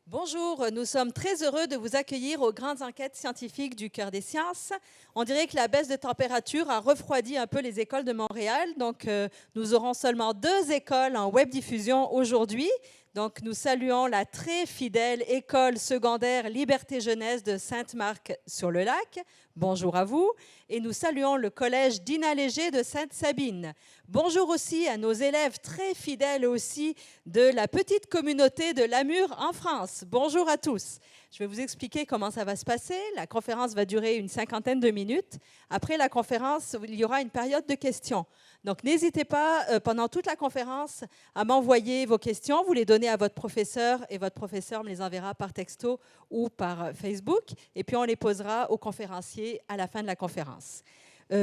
Bonjour, nous sommes très heureux de vous accueillir aux grandes enquêtes scientifiques du Cœur des sciences. On dirait que la baisse de température a refroidi un peu les écoles de Montréal, donc nous aurons seulement 2 écoles en web diffusion aujourd'hui. Donc nous saluons la très fidèle école secondaire Liberté Jeunesse de Sainte-Marc-sur-le-Lac. Bonjour à vous. Et nous saluons le collège Dina Léger de Sainte-Sabine. Bonjour aussi à nos élèves très fidèles aussi de la petite communauté de Lamure en France. Bonjour à tous. Je vais vous expliquer comment ça va se passer. La conférence va durer une 50aine de minutes. Après la conférence, il y aura une période de questions. Donc, n'hésitez pas, pendant toute la conférence, à m'envoyer vos questions. Vous les donnez à votre professeur et votre professeur me les enverra par texto ou par Facebook. Et puis, on les posera aux conférenciers à la fin de la conférence.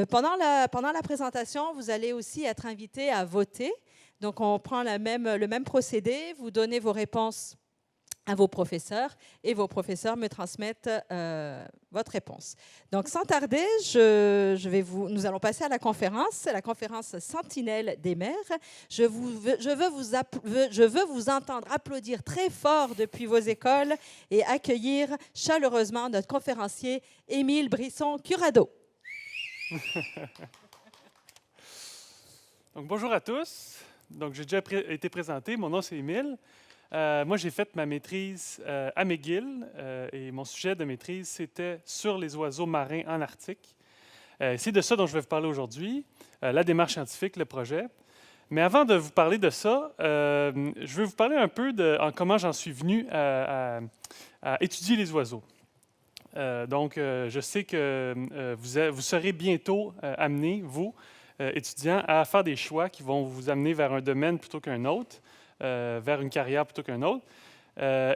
Pendant la présentation, vous allez aussi être invité à voter. Donc, on prend le même procédé. Vous donnez vos réponses à vos professeurs et vos professeurs me transmettent votre réponse. Donc, sans tarder, nous allons passer à la conférence Sentinelle des mers. Je veux vous entendre applaudir très fort depuis vos écoles et accueillir chaleureusement notre conférencier Émile Brisson-Curado. Donc, bonjour à tous. Donc, j'ai déjà été présenté. Mon nom, c'est Émile. Moi, j'ai fait ma maîtrise à McGill et mon sujet de maîtrise, c'était sur les oiseaux marins en Arctique. C'est de ça dont je vais vous parler aujourd'hui, la démarche scientifique, le projet. Mais avant de vous parler de ça, je vais vous parler un peu de comment j'en suis venu à étudier les oiseaux. Donc, je sais que vous serez bientôt amenés, vous, étudiants, à faire des choix qui vont vous amener vers un domaine plutôt qu'un autre, vers une carrière plutôt qu'un autre.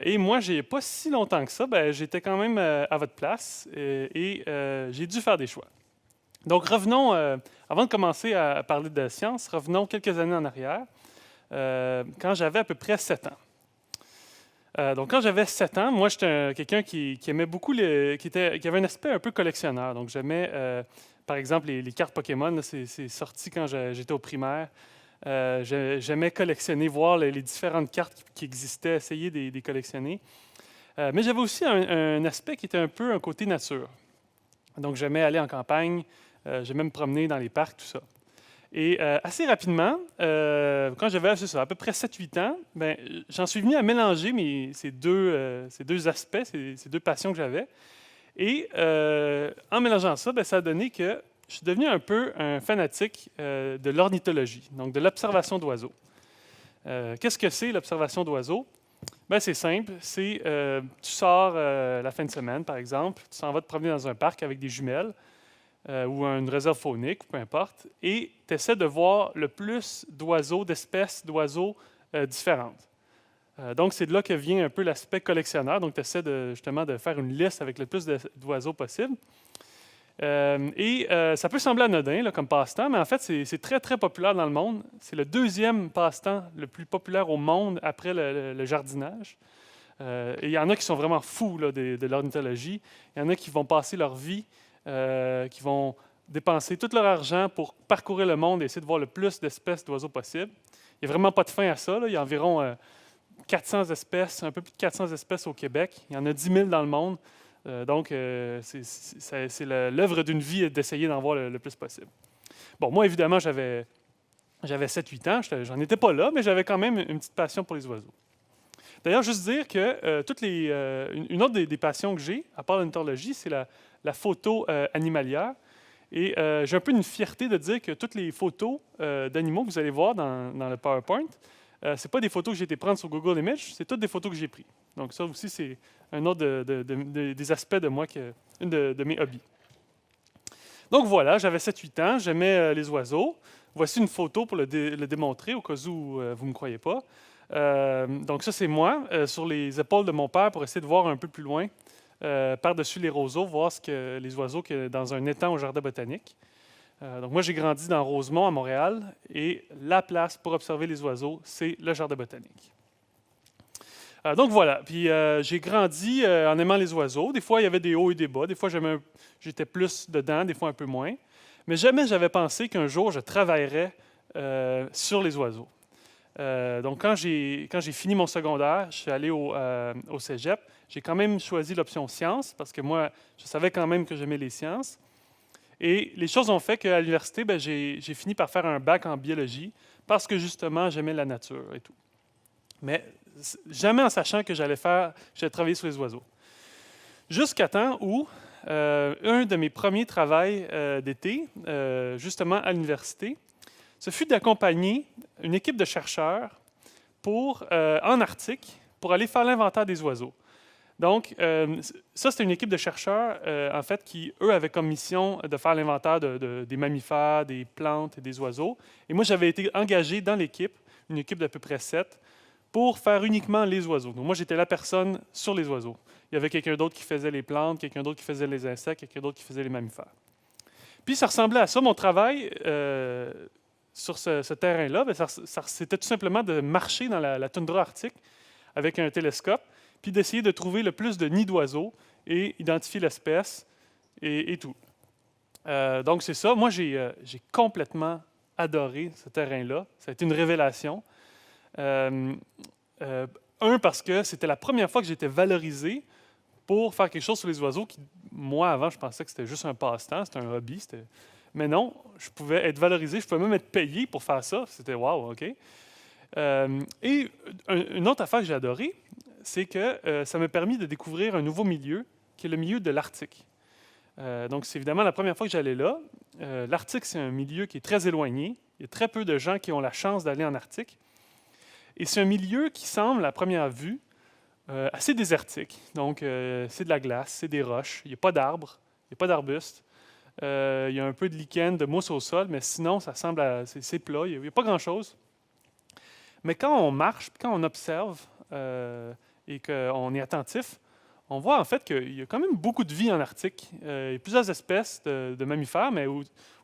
Et moi, pas si longtemps que ça, j'étais quand même à votre place et j'ai dû faire des choix. Donc, revenons, avant de commencer à parler de science, revenons quelques années en arrière, quand j'avais à peu près 7 ans. Donc, quand j'avais 7 ans, moi, j'étais quelqu'un qui aimait beaucoup, qui avait un aspect un peu collectionneur. Donc, j'aimais, par exemple, les cartes Pokémon. C'est sorti quand j'étais au primaire. J'aimais collectionner, voir les différentes cartes qui existaient, essayer de les collectionner. Mais j'avais aussi un aspect qui était un peu un côté nature. Donc, j'aimais aller en campagne, j'aimais me promener dans les parcs, tout ça. Et assez rapidement, quand j'avais à peu près 7-8 ans, j'en suis venu à mélanger ces deux aspects, ces deux passions que j'avais. Et en mélangeant ça, ça a donné que je suis devenu un peu un fanatique de l'ornithologie, donc de l'observation d'oiseaux. Qu'est-ce que c'est l'observation d'oiseaux? C'est simple, tu sors la fin de semaine, par exemple, tu s'en vas te promener dans un parc avec des jumelles, ou une réserve faunique, peu importe, et tu essaies de voir le plus d'oiseaux, d'espèces d'oiseaux différentes. Donc, c'est de là que vient un peu l'aspect collectionneur. Donc, tu essaies justement de faire une liste avec le plus d'oiseaux possible. Ça peut sembler anodin là, comme passe-temps, mais en fait, c'est très, très populaire dans le monde. C'est le deuxième passe-temps le plus populaire au monde après le jardinage. Et il y en a qui sont vraiment fous là, de l'ornithologie. Il y en a qui vont passer leur vie qui vont dépenser tout leur argent pour parcourir le monde et essayer de voir le plus d'espèces d'oiseaux possible. Il n'y a vraiment pas de fin à ça. Là. Il y a environ 400 espèces, un peu plus de 400 espèces au Québec. Il y en a 10 000 dans le monde. Donc, c'est l'œuvre d'une vie d'essayer d'en voir le plus possible. Bon, moi, évidemment, j'avais 7-8 ans. J'en étais pas là, mais j'avais quand même une petite passion pour les oiseaux. D'ailleurs, juste dire que une autre des passions que j'ai, à part l'ornithologie, c'est la photo animalière. Et j'ai un peu une fierté de dire que toutes les photos d'animaux que vous allez voir dans le PowerPoint, ce n'est pas des photos que j'ai été prendre sur Google Images, c'est toutes des photos que j'ai prises. Donc ça aussi, c'est un autre des aspects de moi, une de mes hobbies. Donc voilà, j'avais 7-8 ans, j'aimais les oiseaux. Voici une photo pour le démontrer, au cas où vous ne me croyez pas. Donc ça, c'est moi, sur les épaules de mon père, pour essayer de voir un peu plus loin, par-dessus les roseaux, voir les oiseaux qu'il y a dans un étang au jardin botanique. Donc moi, j'ai grandi dans Rosemont, à Montréal, et la place pour observer les oiseaux, c'est le jardin botanique. Donc voilà, puis j'ai grandi en aimant les oiseaux. Des fois, il y avait des hauts et des bas. Des fois, j'étais plus dedans, des fois un peu moins. Mais jamais j'avais pensé qu'un jour, je travaillerais sur les oiseaux. Donc, quand j'ai fini mon secondaire, je suis allé au cégep. J'ai quand même choisi l'option sciences parce que moi, je savais quand même que j'aimais les sciences. Et les choses ont fait qu'à l'université, ben, j'ai fini par faire un bac en biologie parce que justement, j'aimais la nature et tout. Mais jamais en sachant que j'allais travailler sur les oiseaux. Jusqu'à temps où un de mes premiers travaux d'été, justement à l'université, ce fut d'accompagner une équipe de chercheurs en Arctique pour aller faire l'inventaire des oiseaux. Donc, ça, c'était une équipe de chercheurs, en fait, qui, eux, avaient comme mission de faire l'inventaire des mammifères, des plantes et des oiseaux. Et moi, j'avais été engagé dans l'équipe, une équipe d'à peu près 7, pour faire uniquement les oiseaux. Donc, moi, j'étais la personne sur les oiseaux. Il y avait quelqu'un d'autre qui faisait les plantes, quelqu'un d'autre qui faisait les insectes, quelqu'un d'autre qui faisait les mammifères. Puis, ça ressemblait à ça. Mon travail sur ce terrain-là, c'était tout simplement de marcher dans la toundra arctique avec un télescope, puis d'essayer de trouver le plus de nids d'oiseaux et identifier l'espèce et tout. Donc, c'est ça. Moi, j'ai complètement adoré ce terrain-là. Ça a été une révélation. Parce que c'était la première fois que j'étais valorisé pour faire quelque chose sur les oiseaux qui, moi, avant, je pensais que c'était juste un passe-temps, c'était un hobby. Mais non, je pouvais être valorisé, je pouvais même être payé pour faire ça. C'était wow, OK. Et une autre affaire que j'ai adorée, c'est que ça m'a permis de découvrir un nouveau milieu, qui est le milieu de l'Arctique. Donc, c'est évidemment la première fois que j'allais là. L'Arctique, c'est un milieu qui est très éloigné. Il y a très peu de gens qui ont la chance d'aller en Arctique. Et c'est un milieu qui semble, à première vue, assez désertique. Donc, c'est de la glace, c'est des roches. Il n'y a pas d'arbres, il n'y a pas d'arbustes. Il y a un peu de lichen, de mousse au sol, mais sinon, ça semble c'est plat. Il n'y a pas grand-chose. Mais quand on marche, quand on observe et qu'on est attentif, on voit en fait qu'il y a quand même beaucoup de vie en Arctique. Il y a plusieurs espèces de mammifères, mais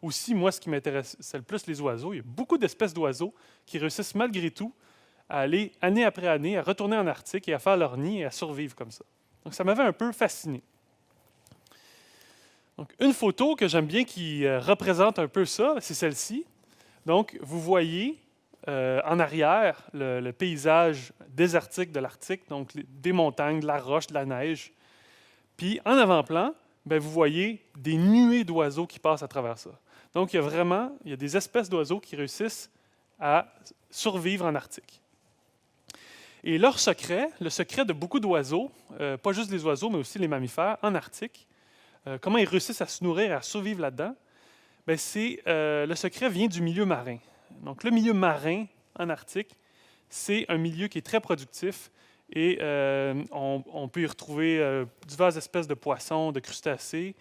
aussi, moi, ce qui m'intéresse, c'est le plus les oiseaux. Il y a beaucoup d'espèces d'oiseaux qui réussissent malgré tout à aller, année après année, à retourner en Arctique et à faire leur nid et à survivre comme ça. Donc, ça m'avait un peu fasciné. Donc, une photo que j'aime bien qui représente un peu ça, c'est celle-ci. Donc, vous voyez en arrière le paysage désertique de l'Arctique, donc des montagnes, de la roche, de la neige. Puis, en avant-plan, ben, vous voyez des nuées d'oiseaux qui passent à travers ça. Donc, il y a des espèces d'oiseaux qui réussissent à survivre en Arctique. Et leur secret, le secret de beaucoup d'oiseaux, pas juste les oiseaux, mais aussi les mammifères en Arctique, comment ils réussissent à se nourrir et à survivre là-dedans, ben le secret vient du milieu marin. Donc, le milieu marin en Arctique, c'est un milieu qui est très productif et on peut y retrouver diverses espèces de poissons, de crustacés,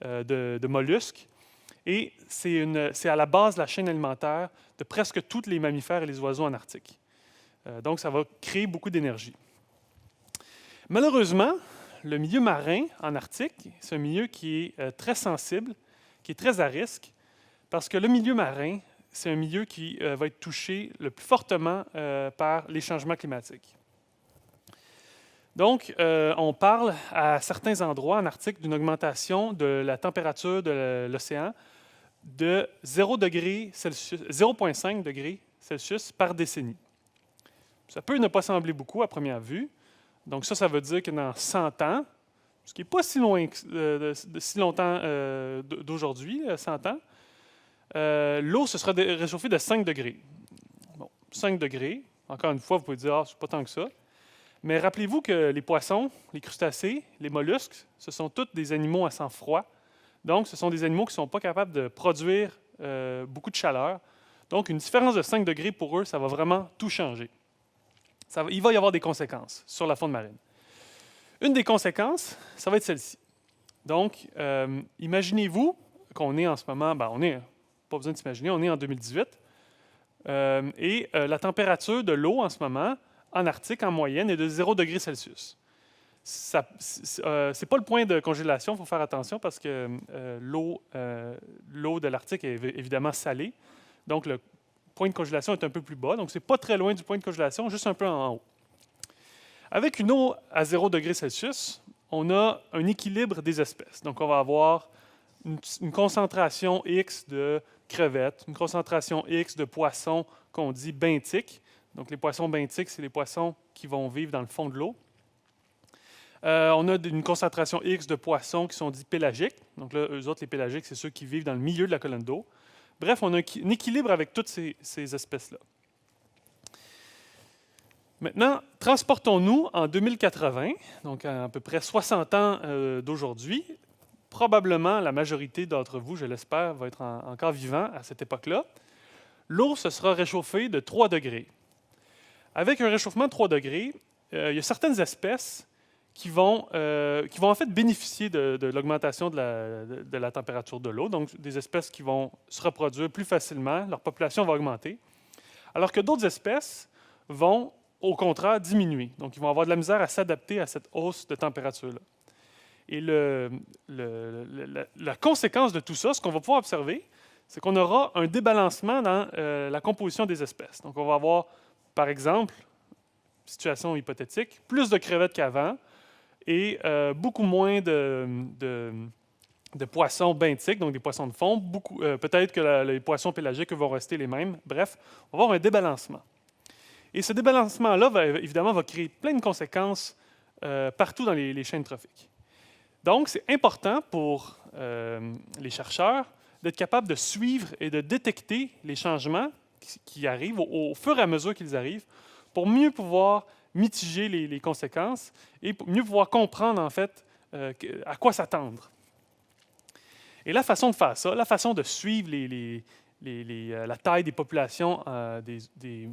de mollusques. Et c'est à la base de la chaîne alimentaire de presque tous les mammifères et les oiseaux en Arctique. Donc, ça va créer beaucoup d'énergie. Malheureusement, le milieu marin en Arctique, c'est un milieu qui est très sensible, qui est très à risque, parce que le milieu marin, c'est un milieu qui va être touché le plus fortement par les changements climatiques. Donc, on parle à certains endroits en Arctique d'une augmentation de la température de l'océan de 0,5 degrés Celsius par décennie. Ça peut ne pas sembler beaucoup à première vue. Donc ça veut dire que dans 100 ans, ce qui n'est pas si loin, si longtemps d'aujourd'hui, 100 ans, l'eau se sera réchauffée de 5 degrés. Bon, 5 degrés, encore une fois, vous pouvez dire, ah, c'est pas tant que ça. Mais rappelez-vous que les poissons, les crustacés, les mollusques, ce sont tous des animaux à sang froid. Donc, ce sont des animaux qui ne sont pas capables de produire beaucoup de chaleur. Donc, une différence de 5 degrés pour eux, ça va vraiment tout changer. Il va y avoir des conséquences sur la faune marine. Une des conséquences, ça va être celle-ci. Donc, imaginez-vous qu'on est en ce moment, pas besoin de s'imaginer, on est en 2018, et la température de l'eau en ce moment, en Arctique, en moyenne, est de 0 degré Celsius. Ce n'est pas le point de congélation, il faut faire attention parce que l'eau de l'Arctique est évidemment salée. Donc, le point de congélation est un peu plus bas. Donc, ce n'est pas très loin du point de congélation, juste un peu en haut. Avec une eau à 0 degré Celsius, on a un équilibre des espèces. Donc, on va avoir une concentration X de crevettes, une concentration X de poissons qu'on dit benthiques, Donc, les poissons benthiques, c'est les poissons qui vont vivre dans le fond de l'eau. On a une concentration X de poissons qui sont dits pélagiques. Donc là, eux autres, les pélagiques, c'est ceux qui vivent dans le milieu de la colonne d'eau. Bref, on a un équilibre avec toutes ces espèces-là. Maintenant, transportons-nous en 2080, donc à peu près 60 ans d'aujourd'hui. Probablement, la majorité d'entre vous, je l'espère, va être encore vivant à cette époque-là. L'eau se sera réchauffée de 3 degrés. Avec un réchauffement de 3 degrés, il y a certaines espèces qui vont en fait bénéficier de l'augmentation de la température de l'eau, donc des espèces qui vont se reproduire plus facilement, leur population va augmenter, alors que d'autres espèces vont, au contraire, diminuer. Donc, ils vont avoir de la misère à s'adapter à cette hausse de température-là. Et la conséquence de tout ça, ce qu'on va pouvoir observer, c'est qu'on aura un débalancement dans la composition des espèces. Donc, on va avoir, par exemple, situation hypothétique, plus de crevettes qu'avant, et beaucoup moins de poissons benthiques, donc des poissons de fond. Peut-être que les poissons pélagiques vont rester les mêmes. Bref, on va avoir un débalancement. Et ce débalancement-là, évidemment, va créer plein de conséquences partout dans les chaînes trophiques. Donc, c'est important pour les chercheurs d'être capables de suivre et de détecter les changements qui arrivent au fur et à mesure qu'ils arrivent pour mieux pouvoir mitiger les conséquences et pour mieux pouvoir comprendre, en fait, à quoi s'attendre. Et la façon de faire ça, la façon de suivre la taille des populations des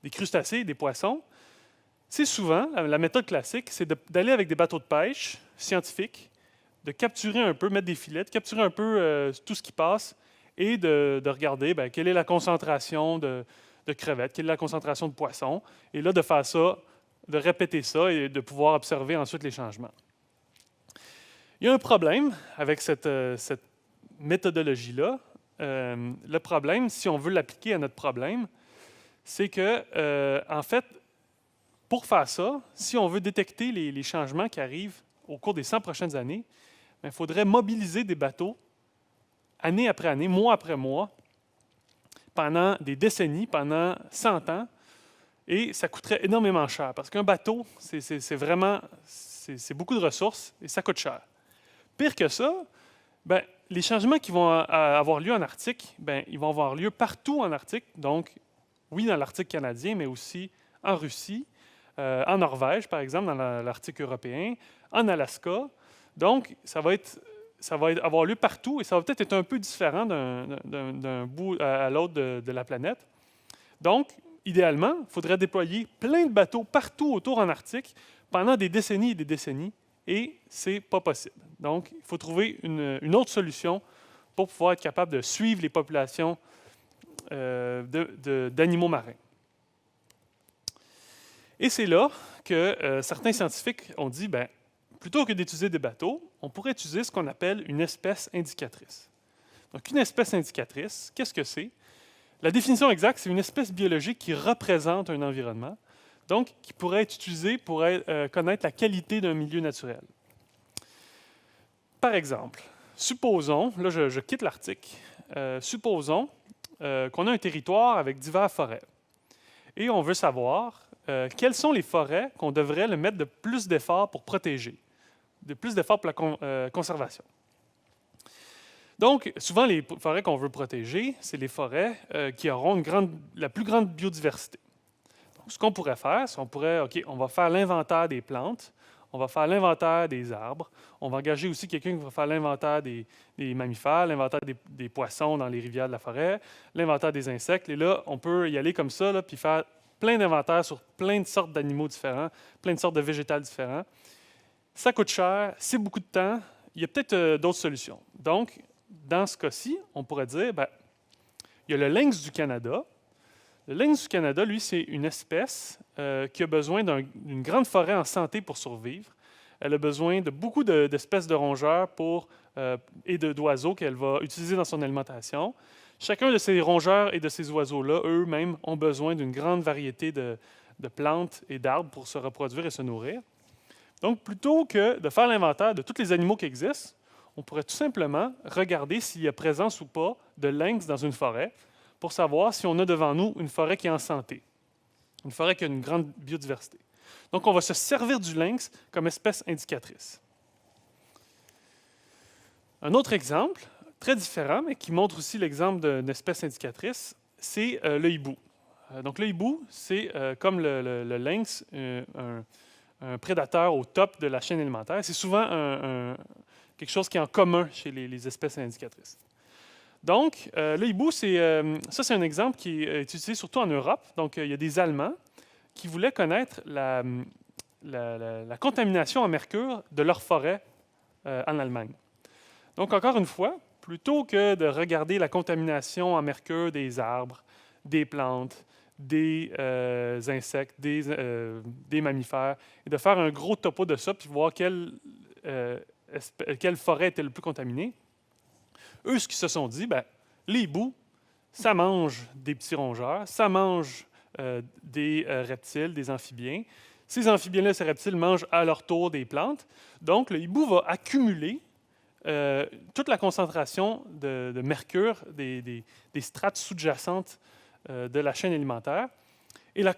crustacés, des poissons, c'est souvent, la méthode classique, c'est d'aller avec des bateaux de pêche scientifiques, de capturer un peu, mettre des filets, de capturer un peu tout ce qui passe et de regarder quelle est la concentration de crevettes, quelle est la concentration de poissons, et là, de faire ça, de répéter ça et de pouvoir observer ensuite les changements. Il y a un problème avec cette méthodologie-là. Le problème, si on veut l'appliquer à notre problème, c'est que, en fait, pour faire ça, si on veut détecter les changements qui arrivent au cours des 100 prochaines années, il faudrait mobiliser des bateaux année après année, mois après mois, pendant des décennies, pendant 100 ans, et ça coûterait énormément cher, parce qu'un bateau, c'est beaucoup de ressources et ça coûte cher. Pire que ça, les changements qui vont avoir lieu en Arctique, ils vont avoir lieu partout en Arctique, donc oui, dans l'Arctique canadien, mais aussi en Russie, en Norvège, par exemple, dans l'Arctique européen, en Alaska. Donc, ça va avoir lieu partout et ça va peut-être être un peu différent d'un bout à l'autre de la planète. Donc, idéalement, il faudrait déployer plein de bateaux partout autour en Arctique pendant des décennies et des décennies, et ce n'est pas possible. Donc, il faut trouver une autre solution pour pouvoir être capable de suivre les populations d'animaux marins. Et c'est là que certains scientifiques ont dit, plutôt que d'utiliser des bateaux, on pourrait utiliser ce qu'on appelle une espèce indicatrice. Donc, une espèce indicatrice, qu'est-ce que c'est? La définition exacte, c'est une espèce biologique qui représente un environnement, donc qui pourrait être utilisée pour connaître la qualité d'un milieu naturel. Par exemple, supposons, là je quitte l'Arctique, supposons qu'on a un territoire avec diverses forêts. Et on veut savoir quelles sont les forêts qu'on devrait mettre de plus d'efforts pour protéger, de plus d'efforts pour la conservation. Donc, souvent, les forêts qu'on veut protéger, c'est les forêts qui auront la plus grande biodiversité. Donc, ce qu'on pourrait faire, c'est on va faire l'inventaire des plantes, on va faire l'inventaire des arbres, on va engager aussi quelqu'un qui va faire l'inventaire des mammifères, l'inventaire des poissons dans les rivières de la forêt, l'inventaire des insectes. Et là, on peut y aller comme ça, là, puis faire plein d'inventaires sur plein de sortes d'animaux différents, plein de sortes de végétales différents. Ça coûte cher, c'est beaucoup de temps. Il y a peut-être d'autres solutions. Donc, dans ce cas-ci, on pourrait dire, il y a le lynx du Canada. Le lynx du Canada, lui, c'est une espèce qui a besoin d'une grande forêt en santé pour survivre. Elle a besoin de beaucoup d'espèces de rongeurs et d'oiseaux qu'elle va utiliser dans son alimentation. Chacun de ces rongeurs et de ces oiseaux-là, eux-mêmes, ont besoin d'une grande variété de plantes et d'arbres pour se reproduire et se nourrir. Donc, plutôt que de faire l'inventaire de tous les animaux qui existent, on pourrait tout simplement regarder s'il y a présence ou pas de lynx dans une forêt, pour savoir si on a devant nous une forêt qui est en santé, une forêt qui a une grande biodiversité. Donc, on va se servir du lynx comme espèce indicatrice. Un autre exemple, très différent, mais qui montre aussi l'exemple d'une espèce indicatrice, c'est le hibou. Donc, le hibou, c'est comme le lynx, un prédateur au top de la chaîne alimentaire. C'est souvent quelque chose qui est en commun chez les espèces indicatrices. Donc, le hibou, c'est un exemple qui est utilisé surtout en Europe. Donc, il y a des Allemands qui voulaient connaître la contamination en mercure de leur forêt en Allemagne. Donc, encore une fois, plutôt que de regarder la contamination en mercure des arbres, des plantes, des insectes, des mammifères, et de faire un gros topo de ça, puis voir quelle forêt était le plus contaminée, eux, ce qu'ils se sont dit, les hiboux, ça mange des petits rongeurs, ça mange des reptiles, des amphibiens. Ces amphibiens-là, ces reptiles mangent à leur tour des plantes. Donc, le hibou va accumuler toute la concentration de mercure des strates sous-jacentes de la chaîne alimentaire. Et la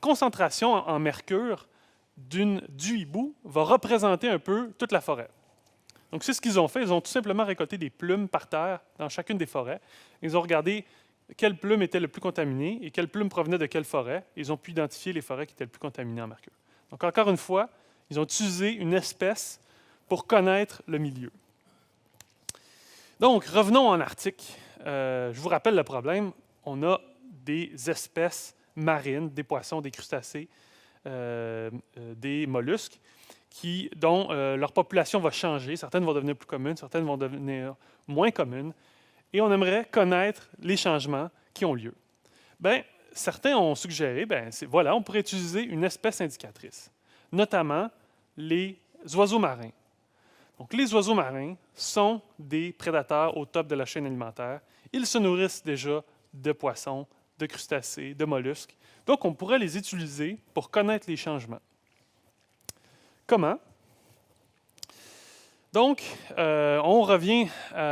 concentration en mercure du hibou va représenter un peu toute la forêt. Donc, c'est ce qu'ils ont fait. Ils ont tout simplement récolté des plumes par terre dans chacune des forêts. Ils ont regardé quelle plume était le plus contaminée et quelle plume provenait de quelle forêt. Ils ont pu identifier les forêts qui étaient le plus contaminées en mercure. Donc, encore une fois, ils ont utilisé une espèce pour connaître le milieu. Donc, revenons en Arctique. Je vous rappelle le problème. On a des espèces marines, des poissons, des crustacés, des mollusques, dont leur population va changer. Certaines vont devenir plus communes, certaines vont devenir moins communes. Et on aimerait connaître les changements qui ont lieu. Certains ont suggéré, on pourrait utiliser une espèce indicatrice, notamment les oiseaux marins. Donc, les oiseaux marins sont des prédateurs au top de la chaîne alimentaire. Ils se nourrissent déjà de poissons, de crustacés, de mollusques. Donc, on pourrait les utiliser pour connaître les changements. Comment? Donc, on revient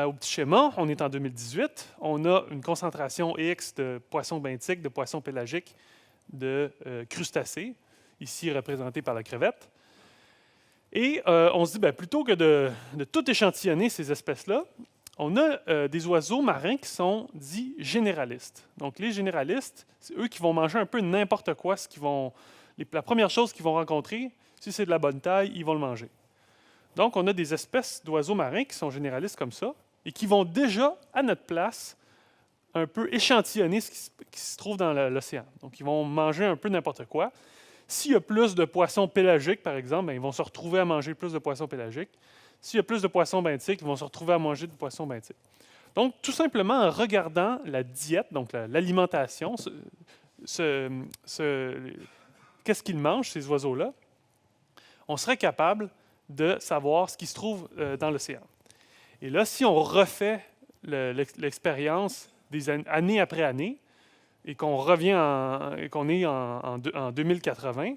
au petit schéma. On est en 2018. On a une concentration X de poissons benthiques, de poissons pélagiques, de crustacés, ici représentés par la crevette. Et on se dit, plutôt que de tout échantillonner ces espèces-là, on a des oiseaux marins qui sont dits généralistes. Donc, les généralistes, c'est eux qui vont manger un peu n'importe quoi. La première chose qu'ils vont rencontrer, si c'est de la bonne taille, ils vont le manger. Donc, on a des espèces d'oiseaux marins qui sont généralistes comme ça et qui vont déjà, à notre place, un peu échantillonner ce qui se trouve dans l'océan. Donc, ils vont manger un peu n'importe quoi. S'il y a plus de poissons pélagiques, par exemple, ils vont se retrouver à manger plus de poissons pélagiques. S'il y a plus de poissons benthiques, ils vont se retrouver à manger de poissons benthiques. Donc, tout simplement en regardant la diète, donc l'alimentation, qu'est-ce qu'ils mangent, ces oiseaux-là, on serait capable de savoir ce qui se trouve dans l'océan. Et là, si on refait l'expérience des année après année, et qu'on revient et qu'on est en 2080,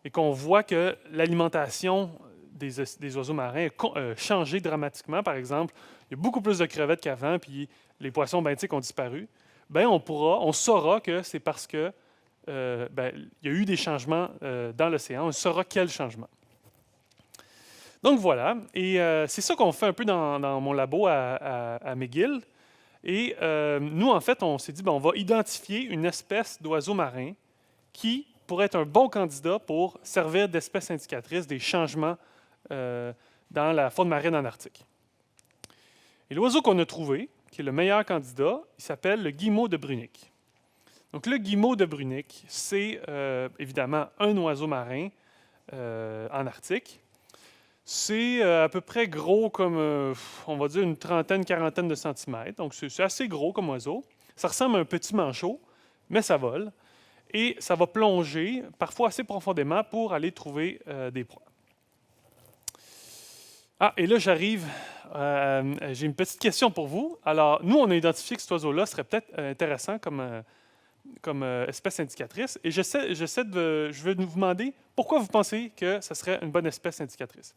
et qu'on voit que l'alimentation des oiseaux marins a changé dramatiquement, par exemple, il y a beaucoup plus de crevettes qu'avant, puis les poissons benthiques ont disparu, on saura que c'est parce que il y a eu des changements dans l'océan. On saura quel changement. Donc voilà, et c'est ça qu'on fait un peu dans mon labo à McGill. Et nous, en fait, on s'est dit, on va identifier une espèce d'oiseau marin qui pourrait être un bon candidat pour servir d'espèce indicatrice des changements dans la faune marine en Arctique. Et l'oiseau qu'on a trouvé, qui est le meilleur candidat, il s'appelle le guillemot de Brunick. Donc, le guillemot de Brunick, c'est évidemment un oiseau marin en Arctique. C'est à peu près gros comme, on va dire, une trentaine, quarantaine de centimètres. Donc, c'est assez gros comme oiseau. Ça ressemble à un petit manchot, mais ça vole. Et ça va plonger, parfois assez profondément, pour aller trouver des proies. Ah, et là, j'arrive. J'ai une petite question pour vous. Alors, nous, on a identifié que cet oiseau-là serait peut-être intéressant comme espèce indicatrice. Et je vais vous demander pourquoi vous pensez que ce serait une bonne espèce indicatrice.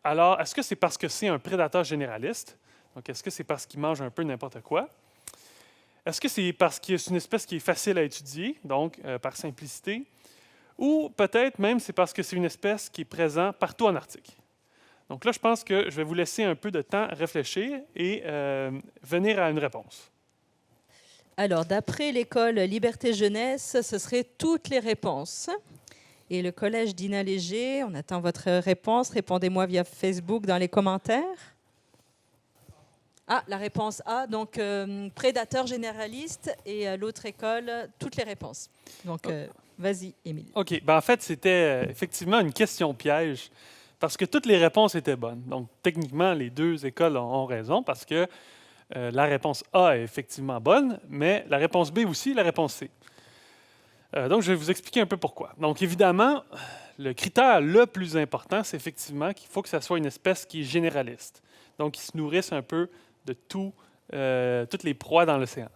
Alors, est-ce que c'est parce que c'est un prédateur généraliste? Donc, est-ce que c'est parce qu'ils mangent un peu n'importe quoi? Est-ce que c'est parce que c'est une espèce qui est facile à étudier, donc par simplicité? Ou peut-être même c'est parce que c'est une espèce qui est présente partout en Arctique? Donc là, je pense que je vais vous laisser un peu de temps réfléchir et venir à une réponse. Alors, d'après l'école Liberté Jeunesse, ce serait toutes les réponses. Et le collège Dina Léger, on attend votre réponse. Répondez-moi via Facebook dans les commentaires. Ah, la réponse A, donc prédateur généraliste, et l'autre école, toutes les réponses. Donc, vas-y, Émile. OK. Ben, en fait, c'était effectivement une question piège parce que toutes les réponses étaient bonnes. Donc, techniquement, les deux écoles ont raison parce que la réponse A est effectivement bonne, mais la réponse B aussi, la réponse C. Donc, je vais vous expliquer un peu pourquoi. Donc, évidemment, le critère le plus important, c'est effectivement qu'il faut que ça soit une espèce qui est généraliste. Donc, qui se nourrisse un peu de toutes les proies dans l'océan.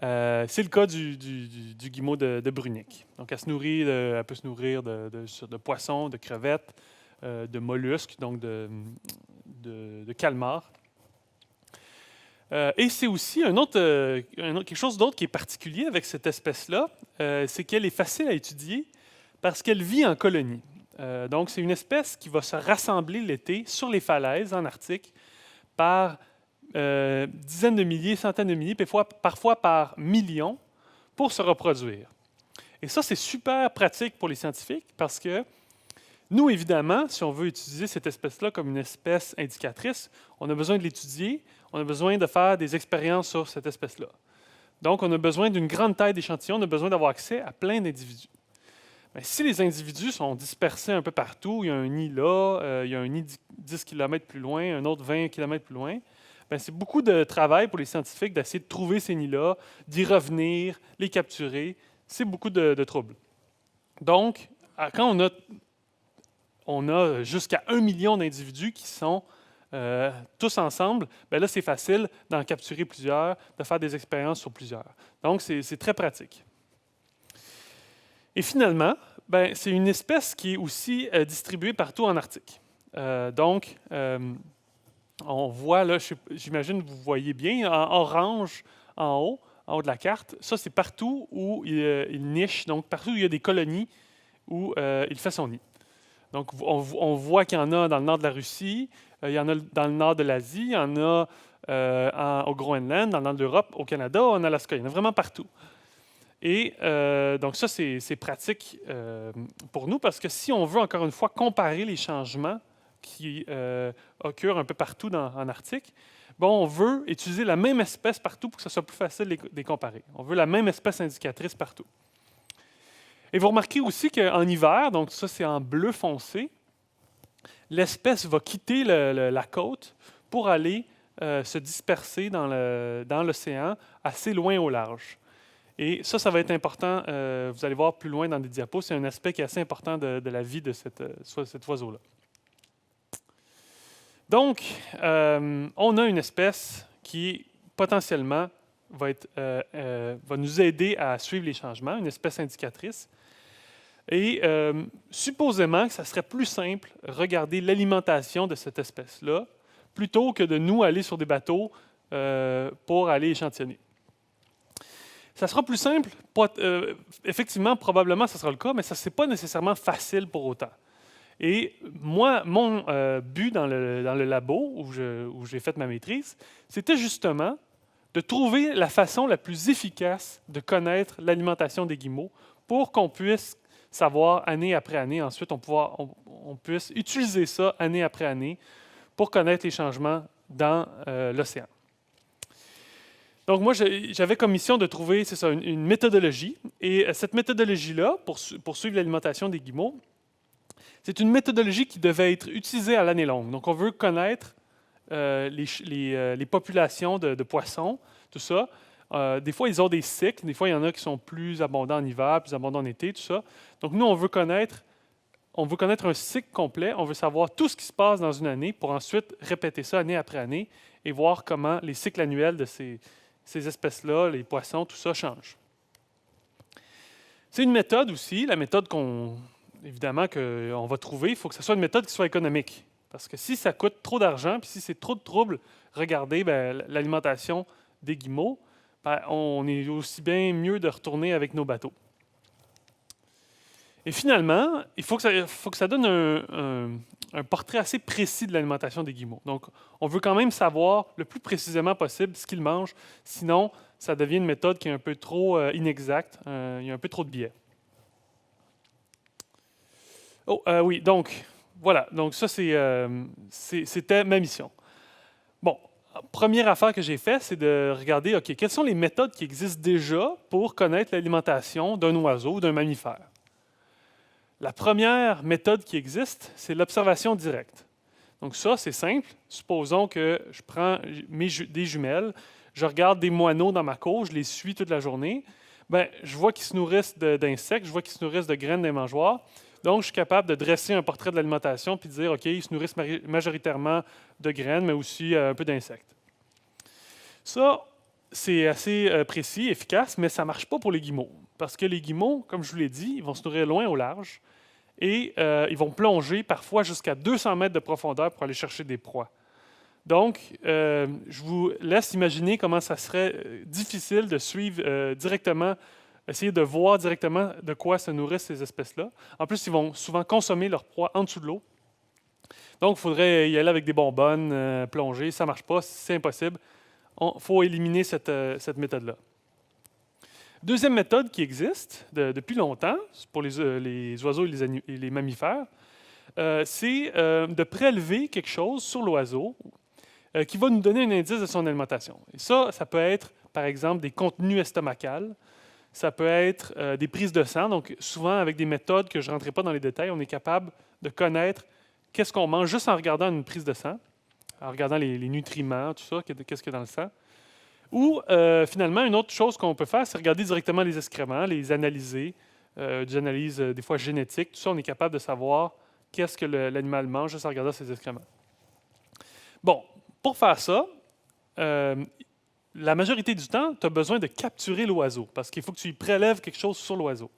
C'est le cas du guimauve de Brunick. Donc, elle peut se nourrir de poissons, de crevettes, de mollusques, donc de calmars. Et c'est aussi quelque chose d'autre qui est particulier avec cette espèce-là, c'est qu'elle est facile à étudier parce qu'elle vit en colonie. Donc, c'est une espèce qui va se rassembler l'été sur les falaises en Arctique par dizaines de milliers, centaines de milliers, parfois par millions, pour se reproduire. Et ça, c'est super pratique pour les scientifiques parce que nous, évidemment, si on veut utiliser cette espèce-là comme une espèce indicatrice, on a besoin de l'étudier, on a besoin de faire des expériences sur cette espèce-là. Donc, on a besoin d'une grande taille d'échantillon, on a besoin d'avoir accès à plein d'individus. Mais si les individus sont dispersés un peu partout, il y a un nid là, il y a un nid 10 km plus loin, un autre 20 km plus loin, bien, c'est beaucoup de travail pour les scientifiques d'essayer de trouver ces nids-là, d'y revenir, les capturer. C'est beaucoup de troubles. Donc, quand on a jusqu'à 1 million d'individus qui sont tous ensemble, bien là, c'est facile d'en capturer plusieurs, de faire des expériences sur plusieurs. Donc, c'est très pratique. Et finalement, ben, c'est une espèce qui est aussi distribuée partout en Arctique. Donc, on voit là, j'imagine que vous voyez bien, en orange en haut de la carte, ça c'est partout où il niche, donc partout où il y a des colonies où il fait son nid. Donc, on voit qu'il y en a dans le nord de la Russie, il y en a dans le nord de l'Asie, il y en a au Groenland, dans le nord de l'Europe, au Canada, en Alaska. Il y en a vraiment partout. Et donc ça, c'est pratique pour nous parce que si on veut, encore une fois, comparer les changements qui occurrent un peu partout en Arctique, bon, on veut utiliser la même espèce partout pour que ce soit plus facile de les comparer. On veut la même espèce indicatrice partout. Et vous remarquez aussi qu'en hiver, donc ça c'est en bleu foncé, l'espèce va quitter la côte pour aller se disperser dans l'océan assez loin au large. Et ça va être important, vous allez voir plus loin dans des diapos, c'est un aspect qui est assez important de la vie de cet oiseau-là. Donc, on a une espèce qui potentiellement va nous aider à suivre les changements, une espèce indicatrice. Et supposément que ça serait plus simple regarder l'alimentation de cette espèce-là plutôt que de nous aller sur des bateaux pour aller échantillonner. Ça sera plus simple, effectivement, probablement, ça sera le cas, mais ce n'est pas nécessairement facile pour autant. Et moi, mon but dans le labo où j'ai fait ma maîtrise, c'était justement de trouver la façon la plus efficace de connaître l'alimentation des guillemots pour qu'on puisse savoir année après année. Ensuite, on puisse utiliser ça année après année pour connaître les changements dans l'océan. Donc, moi, j'avais comme mission de trouver, c'est ça, une méthodologie. Et cette méthodologie-là, pour suivre l'alimentation des guillemots, c'est une méthodologie qui devait être utilisée à l'année longue. Donc, on veut connaître les populations de poissons, tout ça. Des fois, ils ont des cycles. Des fois, il y en a qui sont plus abondants en hiver, plus abondants en été, tout ça. Donc, nous, on veut connaître un cycle complet. On veut savoir tout ce qui se passe dans une année pour ensuite répéter ça année après année et voir comment les cycles annuels de ces espèces-là, les poissons, tout ça change. C'est une méthode aussi, la méthode évidemment qu'on va trouver. Il faut que ce soit une méthode qui soit économique. Parce que si ça coûte trop d'argent, puis si c'est trop de trouble, regardez l'alimentation des guimeaux, on est aussi bien mieux de retourner avec nos bateaux. Et finalement, il faut que ça donne un portrait assez précis de l'alimentation des guimeaux. Donc, on veut quand même savoir le plus précisément possible ce qu'ils mangent, sinon ça devient une méthode qui est un peu trop inexacte, il y a un peu trop de biais. Oh, oui, donc, voilà. Donc, ça, c'était ma mission. Bon, première affaire que j'ai faite, c'est de regarder, OK, quelles sont les méthodes qui existent déjà pour connaître l'alimentation d'un oiseau ou d'un mammifère. La première méthode qui existe, c'est l'observation directe. Donc ça, c'est simple. Supposons que je prends des jumelles, je regarde des moineaux dans ma cour, je les suis toute la journée. Bien, je vois qu'ils se nourrissent d'insectes, je vois qu'ils se nourrissent de graines des mangeoires. Donc, je suis capable de dresser un portrait de l'alimentation puis de dire, OK, ils se nourrissent majoritairement de graines, mais aussi un peu d'insectes. Ça, c'est assez précis, efficace, mais ça ne marche pas pour les guimeaux. Parce que les guimeaux, comme je vous l'ai dit, ils vont se nourrir loin au large et ils vont plonger parfois jusqu'à 200 mètres de profondeur pour aller chercher des proies. Donc, je vous laisse imaginer comment ça serait difficile de suivre directement, essayer de voir directement de quoi se nourrissent ces espèces-là. En plus, ils vont souvent consommer leur proie en dessous de l'eau. Donc, il faudrait y aller avec des bonbonnes, plonger. Ça ne marche pas, c'est impossible. Il faut éliminer cette méthode-là. Deuxième méthode qui existe depuis longtemps pour les oiseaux et les mammifères, c'est de prélever quelque chose sur l'oiseau qui va nous donner un indice de son alimentation. Et ça peut être, par exemple, des contenus estomacales, ça peut être des prises de sang. Donc, souvent, avec des méthodes que je ne rentrerai pas dans les détails, on est capable de connaître qu'est-ce qu'on mange juste en regardant une prise de sang, en regardant les nutriments, tout ça, qu'est-ce qu'il y a dans le sang. Ou, finalement, une autre chose qu'on peut faire, c'est regarder directement les excréments, les analyser, des analyses des fois génétiques. Tout ça, on est capable de savoir qu'est-ce que l'animal mange juste en regardant ses excréments. Bon, pour faire ça, la majorité du temps, tu as besoin de capturer l'oiseau parce qu'il faut que tu y prélèves quelque chose sur l'oiseau.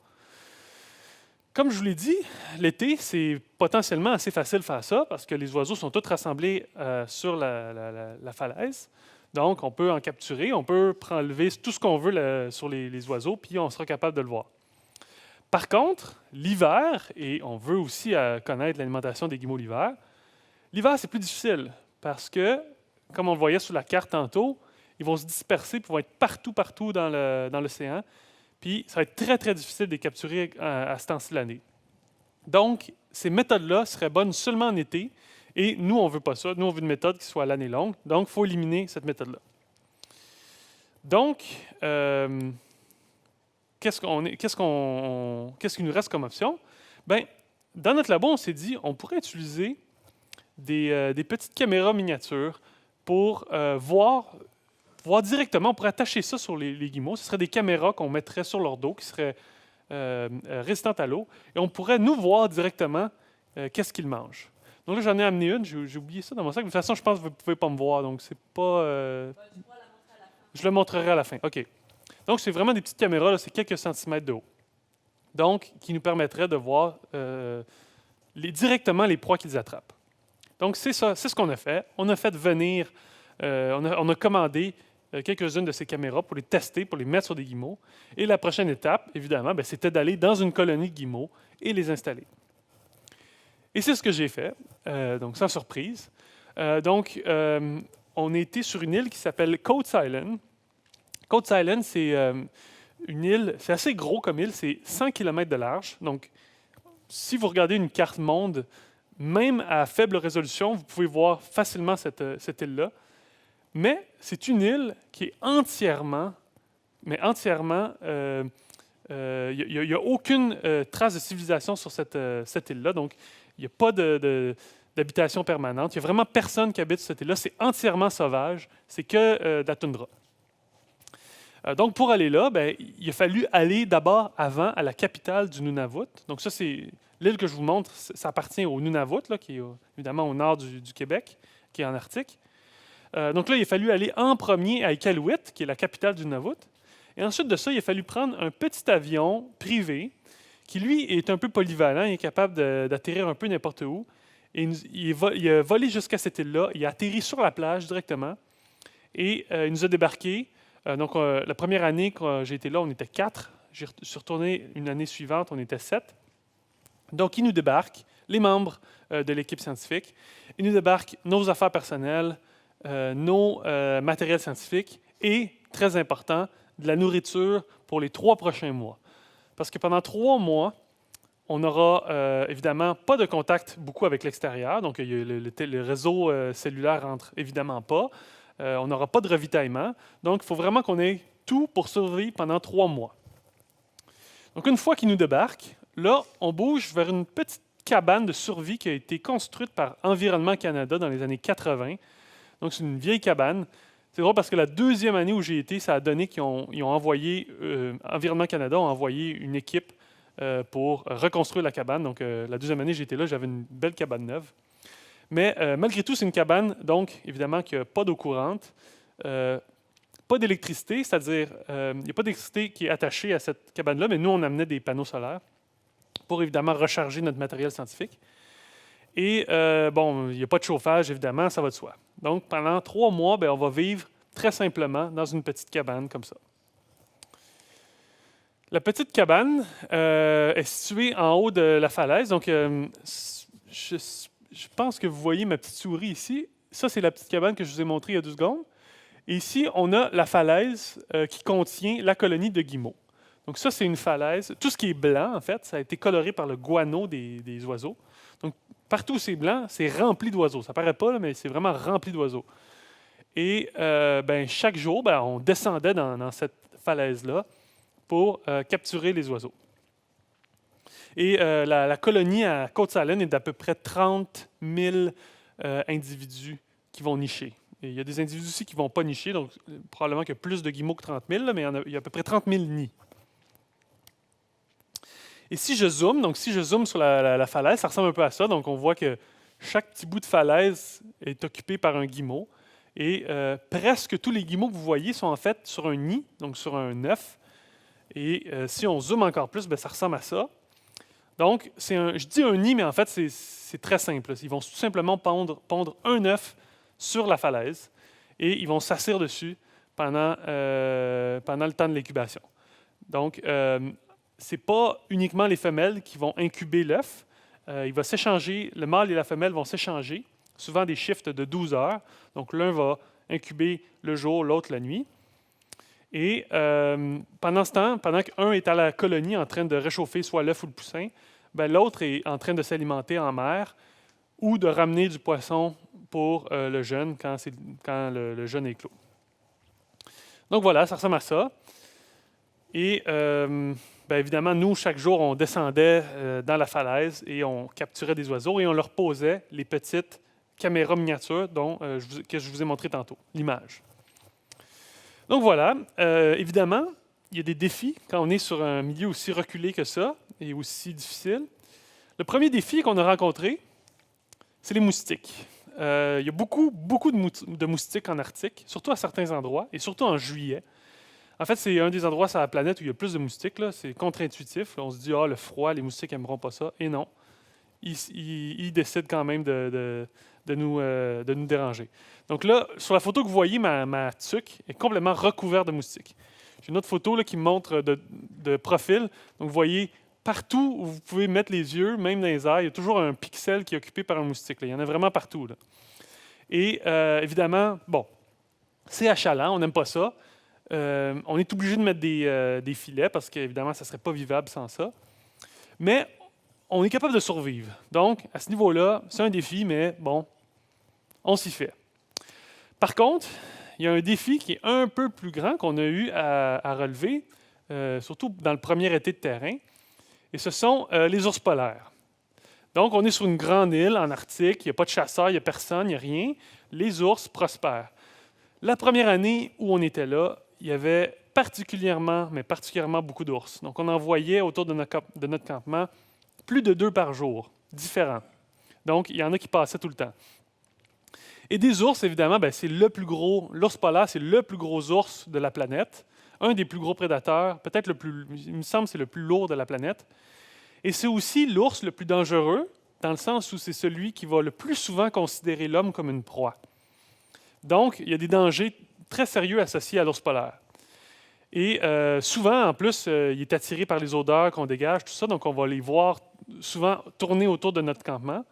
Comme je vous l'ai dit, l'été, c'est potentiellement assez facile de faire ça parce que les oiseaux sont tous rassemblés sur la falaise. Donc, on peut en capturer, on peut prélever tout ce qu'on veut sur les oiseaux, puis on sera capable de le voir. Par contre, l'hiver, et on veut aussi connaître l'alimentation des guimeaux l'hiver c'est plus difficile parce que, comme on le voyait sur la carte tantôt, ils vont se disperser, puis vont être partout dans l'océan. Puis, ça va être très, très difficile de les capturer à ce temps-ci de l'année. Donc, ces méthodes-là seraient bonnes seulement en été. Et nous, on ne veut pas ça. Nous, on veut une méthode qui soit à l'année longue. Donc, il faut éliminer cette méthode-là. Donc, qu'est-ce qu'il nous reste comme option? Bien, dans notre labo, on s'est dit on pourrait utiliser des petites caméras miniatures pour voir directement, on pourrait attacher ça sur les guimeaux. Ce seraient des caméras qu'on mettrait sur leur dos, qui seraient résistantes à l'eau. Et on pourrait nous voir directement qu'est-ce qu'ils mangent. Donc là, j'en ai amené une. J'ai oublié ça dans mon sac. De toute façon, je pense que vous ne pouvez pas me voir. Donc, c'est pas... Je le montrerai à la fin. OK. Donc, c'est vraiment des petites caméras. Là, c'est quelques centimètres de haut. Donc, qui nous permettraient de voir directement les proies qu'ils attrapent. Donc, c'est ça. C'est ce qu'on a fait. On a fait venir... on a commandé quelques-unes de ces caméras pour les tester, pour les mettre sur des guimeaux. Et la prochaine étape, évidemment, c'était d'aller dans une colonie de guimeaux et les installer. Et c'est ce que j'ai fait, donc sans surprise. On était sur une île qui s'appelle Coates Island. Coates Island, c'est une île, c'est assez gros comme île, c'est 100 km de large. Donc, si vous regardez une carte monde, même à faible résolution, vous pouvez voir facilement cette île-là. Mais c'est une île qui est entièrement, il n'y a aucune trace de civilisation sur cette île-là. Donc, il n'y a pas d'habitation permanente. Il n'y a vraiment personne qui habite sur cette île-là. C'est entièrement sauvage. C'est que de la toundra. Donc, pour aller là, il a fallu aller d'abord avant à la capitale du Nunavut. Donc, ça, c'est l'île que je vous montre. Ça appartient au Nunavut, là, qui est évidemment au nord du Québec, qui est en Arctique. Donc là, il a fallu aller en premier à Iqaluit, qui est la capitale du Nunavut. Et ensuite de ça, il a fallu prendre un petit avion privé qui, lui, est un peu polyvalent, il est capable d'atterrir un peu n'importe où. Et il a volé jusqu'à cette île-là. Il a atterri sur la plage directement. Et il nous a débarqué. La première année que j'ai été là, on était 4. Je suis retourné une année suivante, on était 7. Donc, il nous débarque, les membres de l'équipe scientifique. Il nous débarque nos affaires personnelles, nos matériels scientifiques et, très important, de la nourriture pour les 3 prochains mois. Parce que pendant 3 mois, on n'aura évidemment pas de contact beaucoup avec l'extérieur. Donc, le réseau cellulaire rentre évidemment pas. On n'aura pas de ravitaillement. Donc, il faut vraiment qu'on ait tout pour survivre pendant 3 mois. Donc, une fois qu'ils nous débarquent, là, on bouge vers une petite cabane de survie qui a été construite par Environnement Canada dans les années 80. Donc, c'est une vieille cabane. C'est drôle parce que la 2e année où j'ai été, ça a donné qu'ils ont envoyé, Environnement Canada a envoyé une équipe pour reconstruire la cabane. Donc, la 2e année, j'étais là, j'avais une belle cabane neuve. Mais malgré tout, c'est une cabane, donc, évidemment, qui n'a pas d'eau courante, pas d'électricité, c'est-à-dire, il n'y a pas d'électricité qui est attachée à cette cabane-là, mais nous, on amenait des panneaux solaires pour, évidemment, recharger notre matériel scientifique. Et, il n'y a pas de chauffage, évidemment, ça va de soi. Donc, pendant 3 mois, on va vivre très simplement dans une petite cabane comme ça. La petite cabane est située en haut de la falaise. Donc, je pense que vous voyez ma petite souris ici. Ça, c'est la petite cabane que je vous ai montrée il y a 2 secondes. Et ici, on a la falaise qui contient la colonie de guimeaux. Donc ça, c'est une falaise. Tout ce qui est blanc, en fait, ça a été coloré par le guano des oiseaux. Donc, partout où c'est blanc, c'est rempli d'oiseaux. Ça ne paraît pas, là, mais c'est vraiment rempli d'oiseaux. Et chaque jour, on descendait dans cette falaise-là pour capturer les oiseaux. Et la colonie à Côte-Salène est d'à peu près 30 000 individus qui vont nicher. Et il y a des individus aussi qui ne vont pas nicher, donc probablement qu'il y a plus de guimeaux que 30 000, là, mais il y a à peu près 30 000 nids. Et si je zoome sur la falaise, ça ressemble un peu à ça. Donc on voit que chaque petit bout de falaise est occupé par un guimauve. Et presque tous les guimeaux que vous voyez sont en fait sur un nid, donc sur un œuf. Et si on zoome encore plus, ça ressemble à ça. Donc, je dis un nid, mais en fait, c'est très simple. Ils vont tout simplement pondre un œuf sur la falaise et ils vont s'asseoir dessus pendant le temps de l'incubation. Donc, ce n'est pas uniquement les femelles qui vont incuber l'œuf. Il va s'échanger, le mâle et la femelle vont s'échanger, souvent des shifts de 12 heures. Donc, l'un va incuber le jour, l'autre la nuit. Et pendant ce temps, pendant qu'un est à la colonie en train de réchauffer soit l'œuf ou le poussin, l'autre est en train de s'alimenter en mer ou de ramener du poisson pour le jeune quand le jeune est clos. Donc voilà, ça ressemble à ça. Et évidemment, nous, chaque jour, on descendait dans la falaise et on capturait des oiseaux et on leur posait les petites caméras miniatures que je vous ai montré tantôt, l'image. Donc voilà, évidemment, il y a des défis quand on est sur un milieu aussi reculé que ça et aussi difficile. Le premier défi qu'on a rencontré, c'est les moustiques. Il y a beaucoup de moustiques en Arctique, surtout à certains endroits, et surtout en juillet. En fait, c'est un des endroits sur la planète où il y a plus de moustiques. Là. C'est contre-intuitif. Là. On se dit, le froid, les moustiques n'aimeront pas ça. Et non, ils décident quand même de nous déranger. Donc là, sur la photo que vous voyez, ma tuque est complètement recouverte de moustiques. J'ai une autre photo là, qui me montre de profil. Donc vous voyez, partout où vous pouvez mettre les yeux, même dans les airs, il y a toujours un pixel qui est occupé par un moustique. Là. Il y en a vraiment partout. Là. Et évidemment, c'est achalant, on n'aime pas ça. On est obligé de mettre des filets parce qu'évidemment, ça ne serait pas vivable sans ça. Mais on est capable de survivre. Donc, à ce niveau-là, c'est un défi, mais on s'y fait. Par contre, il y a un défi qui est un peu plus grand qu'on a eu à relever, surtout dans le premier été de terrain, et ce sont les ours polaires. Donc, on est sur une grande île en Arctique, il n'y a pas de chasseurs, il n'y a personne, il n'y a rien. Les ours prospèrent. La première année où on était là, il y avait particulièrement beaucoup d'ours. Donc, on en voyait autour de notre campement plus de 2 par jour, différents. Donc, il y en a qui passaient tout le temps. Et des ours, évidemment, c'est le plus gros. L'ours polaire, c'est le plus gros ours de la planète. Un des plus gros prédateurs, il me semble, c'est le plus lourd de la planète. Et c'est aussi l'ours le plus dangereux dans le sens où c'est celui qui va le plus souvent considérer l'homme comme une proie. Donc, il y a des dangers très sérieux associés à l'ours polaire. Et souvent, en plus, il est attiré par les odeurs qu'on dégage, tout ça, donc on va les voir souvent tourner autour de notre campement.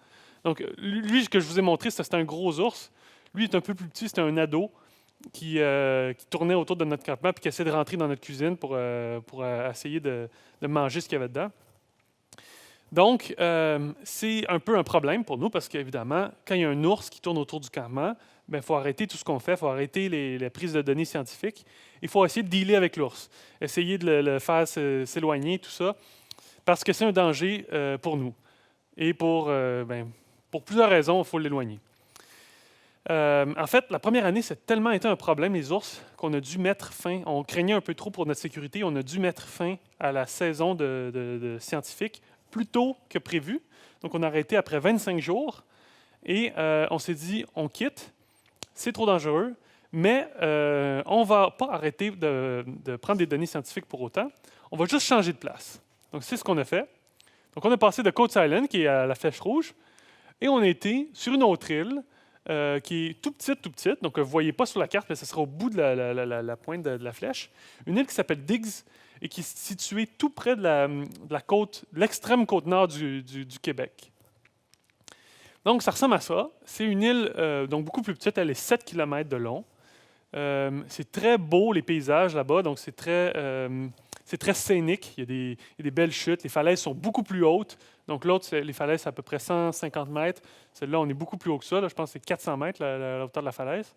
Donc, lui, que je vous ai montré, c'était un gros ours. Lui, il est un peu plus petit, c'était un ado qui tournait autour de notre campement et qui essayait de rentrer dans notre cuisine pour essayer de manger ce qu'il y avait dedans. Donc, c'est un peu un problème pour nous parce qu'évidemment, quand il y a un ours qui tourne autour du campement, il faut arrêter tout ce qu'on fait, il faut arrêter les prises de données scientifiques. Il faut essayer de dealer avec l'ours, essayer de le faire s'éloigner, tout ça, parce que c'est un danger pour nous. Et pour plusieurs raisons, il faut l'éloigner. En fait, la première année, c'est tellement été un problème, les ours, qu'on a dû mettre fin, on craignait un peu trop pour notre sécurité, on a dû mettre fin à la saison de scientifiques plus tôt que prévu. Donc, on a arrêté après 25 jours et on s'est dit, on quitte, c'est trop dangereux, mais on ne va pas arrêter de prendre des données scientifiques pour autant. On va juste changer de place. Donc, c'est ce qu'on a fait. Donc, on est passé de Coats Island, qui est à la Flèche Rouge, et on a été sur une autre île qui est tout petite. Donc, vous ne voyez pas sur la carte, mais ce sera au bout de la pointe de la flèche. Une île qui s'appelle Diggs et qui est située tout près de la côte, l'extrême côte nord du Québec. Donc, ça ressemble à ça. C'est une île donc beaucoup plus petite. Elle est 7 km de long. C'est très beau, les paysages là-bas. Donc, c'est très scénique. Il y a des belles chutes. Les falaises sont beaucoup plus hautes. Donc, l'autre, les falaises, c'est à peu près 150 mètres. Celle-là, on est beaucoup plus haut que ça. Là, je pense que c'est 400 mètres, la hauteur de la falaise.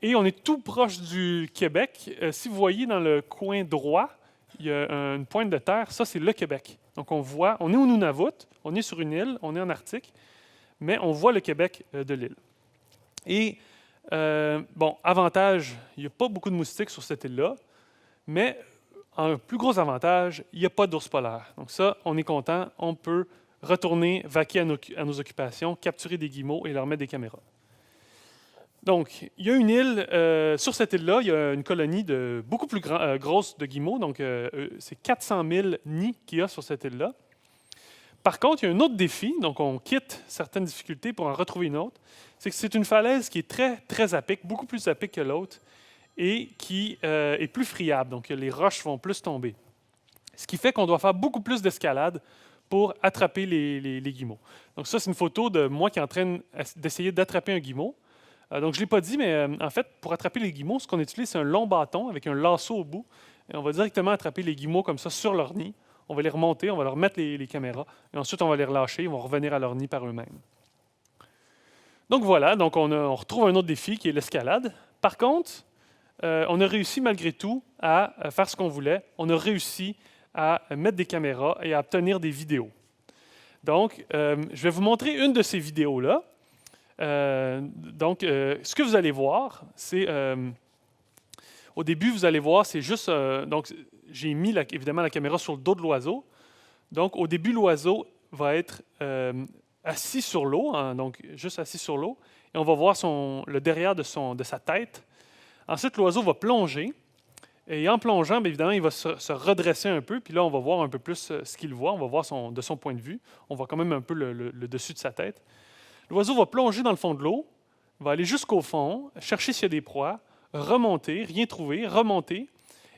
Et on est tout proche du Québec. Si vous voyez dans le coin droit, il y a une pointe de terre. Ça, c'est le Québec. Donc, on est au Nunavut. On est sur une île. On est en Arctique. Mais on voit le Québec de l'île. Et, avantage, il n'y a pas beaucoup de moustiques sur cette île-là. Mais un plus gros avantage, il n'y a pas d'ours polaire. Donc ça, on est content. On peut retourner, vaquer à nos occupations, capturer des guillemots et leur mettre des caméras. Donc, il y a une île, sur cette île-là, il y a une colonie beaucoup plus grosse de guillemots. Donc, c'est 400 000 nids qu'il y a sur cette île-là. Par contre, il y a un autre défi. Donc, on quitte certaines difficultés pour en retrouver une autre. C'est que c'est une falaise qui est très, très à pic, beaucoup plus à pic que l'autre, et qui est plus friable. Donc, les roches vont plus tomber. Ce qui fait qu'on doit faire beaucoup plus d'escalade pour attraper les guillemots. Donc, ça, c'est une photo de moi qui est en train d'essayer d'attraper un guillemot. Donc, je ne l'ai pas dit, mais en fait, pour attraper les guillemots, ce qu'on utilise, c'est un long bâton avec un lasso au bout. Et on va directement attraper les guillemots comme ça sur leur nid. On va les remonter, on va leur mettre les caméras. Et ensuite, on va les relâcher. Ils vont revenir à leur nid par eux-mêmes. Donc, voilà. Donc, on retrouve un autre défi qui est l'escalade. Par contre, on a réussi malgré tout à faire ce qu'on voulait. On a réussi à mettre des caméras et à obtenir des vidéos. Donc, je vais vous montrer une de ces vidéos-là. Ce que vous allez voir, c'est... au début, vous allez voir, c'est juste... donc, j'ai mis évidemment la caméra sur le dos de l'oiseau. Donc, au début, l'oiseau va être assis sur l'eau, hein, donc juste assis sur l'eau. Et on va voir le derrière de sa tête. Ensuite, l'oiseau va plonger. Et en plongeant, bien évidemment, il va se redresser un peu. Puis là, on va voir un peu plus ce qu'il voit. On va voir de son point de vue. On voit quand même un peu le dessus de sa tête. L'oiseau va plonger dans le fond de l'eau, va aller jusqu'au fond, chercher s'il y a des proies, remonter, rien trouver, remonter.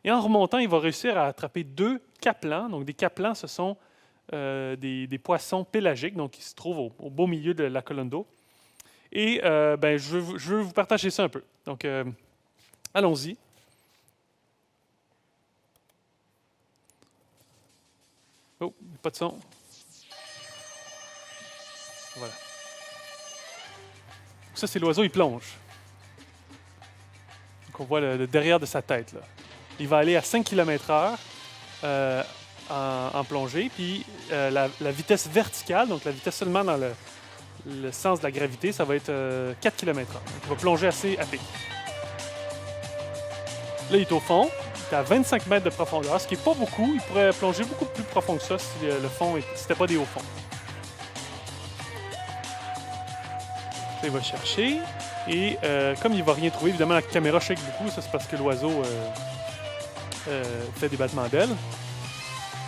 Et en remontant, il va réussir à attraper 2 capelans. Donc, des capelans, ce sont des poissons pélagiques, donc qui se trouvent au beau milieu de la colonne d'eau. Et je veux vous partager ça un peu. Donc, allons-y. Oh, pas de son. Voilà. Ça, c'est l'oiseau, il plonge. Donc, on voit le derrière de sa tête, là. Il va aller à 5 km/h en plongée, puis la vitesse verticale, donc la vitesse seulement dans le sens de la gravité, ça va être 4 km/h. Donc, il va plonger assez à pic. Là, il est au fond. Il est à 25 mètres de profondeur, ce qui n'est pas beaucoup. Il pourrait plonger beaucoup plus profond que ça si le fond n'était pas des hauts fonds. Il va chercher. Et comme il ne va rien trouver, évidemment, la caméra shake beaucoup. Ça, c'est parce que l'oiseau fait des battements d'ailes.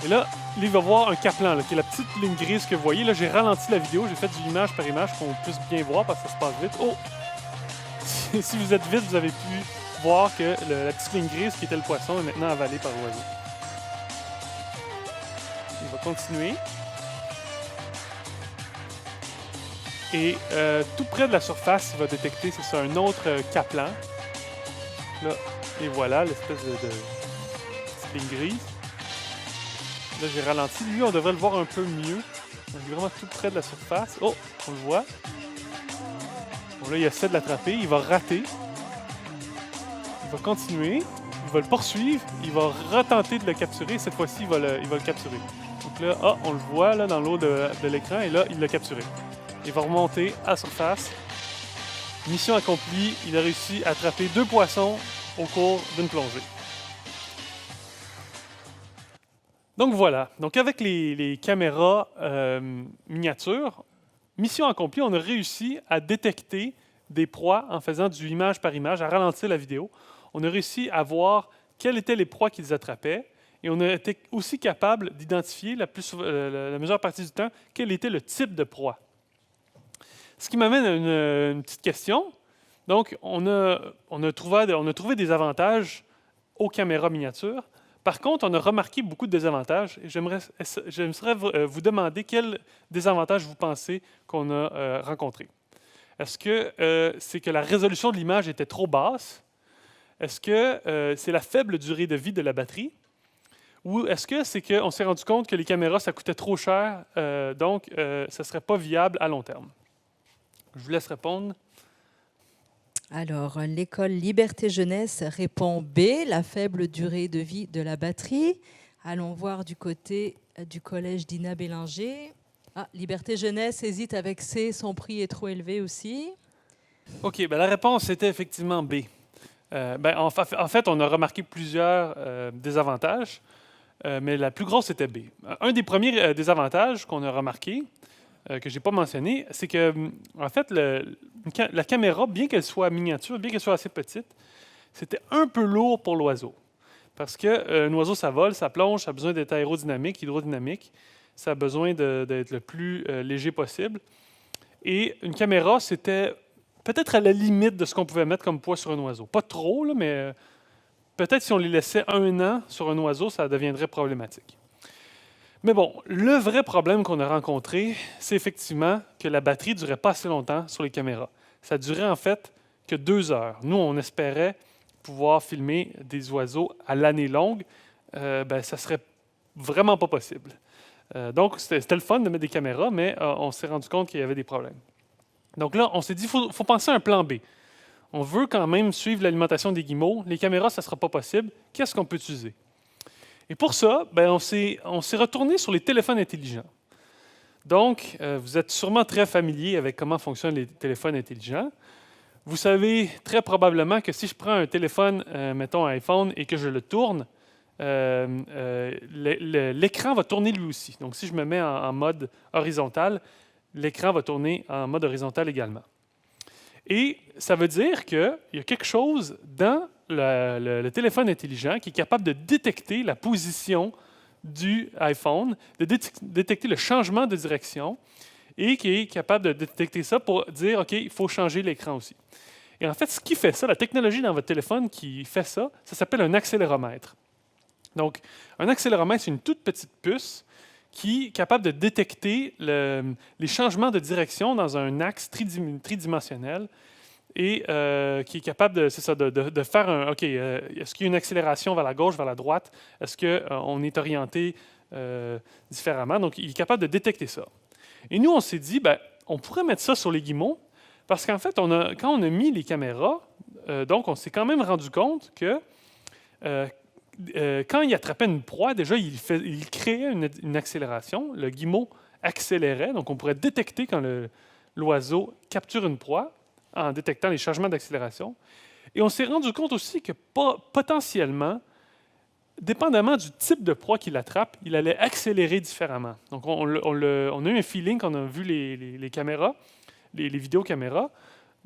Et là, il va voir un Kaplan, là, qui est la petite ligne grise que vous voyez. Là, j'ai ralenti la vidéo, j'ai fait du image par image pour qu'on puisse bien voir parce que ça se passe vite. Oh! Si vous êtes vite, vous avez pu voir que la petite ligne grise qui était le poisson est maintenant avalée par l'oiseau. Il va continuer. Et tout près de la surface, il va détecter, c'est ça, un autre Kaplan. Là, et voilà, l'espèce de petite ligne grise. Là, j'ai ralenti. Lui, on devrait le voir un peu mieux. Il est vraiment tout près de la surface. Oh, on le voit. Bon, là, il essaie de l'attraper. Il va rater. Il va continuer. Il va le poursuivre. Il va retenter de le capturer. Cette fois-ci, il va le capturer. Donc là, oh, on le voit là, dans l'eau de l'écran. Et là, il l'a capturé. Il va remonter à la surface. Mission accomplie. Il a réussi à attraper 2 poissons au cours d'une plongée. Donc voilà. Donc avec les caméras miniatures, mission accomplie, on a réussi à détecter des proies en faisant du image par image, à ralentir la vidéo. On a réussi à voir quelles étaient les proies qu'ils attrapaient et on a été aussi capable d'identifier la majeure partie du temps quel était le type de proie. Ce qui m'amène à une petite question. Donc, on a trouvé des avantages aux caméras miniatures. Par contre, on a remarqué beaucoup de désavantages. Et j'aimerais vous demander quels désavantages vous pensez qu'on a rencontrés. Est-ce que c'est que la résolution de l'image était trop basse? Est-ce que c'est la faible durée de vie de la batterie? Ou est-ce que c'est qu'on s'est rendu compte que les caméras, ça coûtait trop cher, donc ça ne serait pas viable à long terme? Je vous laisse répondre. Alors, l'école Liberté Jeunesse répond B, la faible durée de vie de la batterie. Allons voir du côté du collège Dina Bélanger. Ah, Liberté Jeunesse hésite avec C, son prix est trop élevé aussi. OK, ben la réponse était effectivement B. En fait, on a remarqué plusieurs désavantages, mais la plus grosse était B. Un des premiers désavantages qu'on a remarqué, que je n'ai pas mentionné, c'est que, en fait, la caméra, bien qu'elle soit miniature, bien qu'elle soit assez petite, c'était un peu lourd pour l'oiseau. Parce qu'un oiseau, ça vole, ça plonge, ça a besoin d'être aérodynamique, hydrodynamique, ça a besoin d'être le plus léger possible. Et une caméra, c'était peut-être à la limite de ce qu'on pouvait mettre comme poids sur un oiseau. Pas trop, là, mais peut-être si on les laissait 1 an sur un oiseau, ça deviendrait problématique. Mais bon, le vrai problème qu'on a rencontré, c'est effectivement que la batterie ne durait pas assez longtemps sur les caméras. Ça durait en fait que 2 heures. Nous, on espérait pouvoir filmer des oiseaux à l'année longue. Ça ne serait vraiment pas possible. Donc, c'était le fun de mettre des caméras, mais on s'est rendu compte qu'il y avait des problèmes. Donc là, on s'est dit, il faut penser à un plan B. On veut quand même suivre l'alimentation des guillemots. Les caméras, ça ne sera pas possible. Qu'est-ce qu'on peut utiliser? Et pour ça, on s'est retourné sur les téléphones intelligents. Donc, vous êtes sûrement très familier avec comment fonctionnent les téléphones intelligents. Vous savez très probablement que si je prends un téléphone, mettons un iPhone, et que je le tourne, l'écran va tourner lui aussi. Donc, si je me mets en mode horizontal, l'écran va tourner en mode horizontal également. Et ça veut dire qu'il y a quelque chose dans le téléphone intelligent qui est capable de détecter la position du iPhone, de détecter le changement de direction et qui est capable de détecter ça pour dire, OK, il faut changer l'écran aussi. Et en fait, ce qui fait ça, la technologie dans votre téléphone qui fait ça, ça s'appelle un accéléromètre. Donc, un accéléromètre, c'est une toute petite puce qui est capable de détecter les changements de direction dans un axe tridimensionnel et qui est capable de faire un OK, est-ce qu'il y a une accélération vers la gauche, vers la droite? Est-ce qu'on est orienté différemment? Donc, il est capable de détecter ça. Et nous, on s'est dit, on pourrait mettre ça sur les guillemots parce qu'en fait, quand on a mis les caméras, donc on s'est quand même rendu compte que quand il attrapait une proie, déjà, il créait une accélération. Le guillemot accélérait, donc on pourrait détecter quand l'oiseau capture une proie en détectant les changements d'accélération. Et on s'est rendu compte aussi que potentiellement, dépendamment du type de proie qu'il attrape, il allait accélérer différemment. Donc, on a eu un feeling quand on a vu les caméras, les vidéocaméras.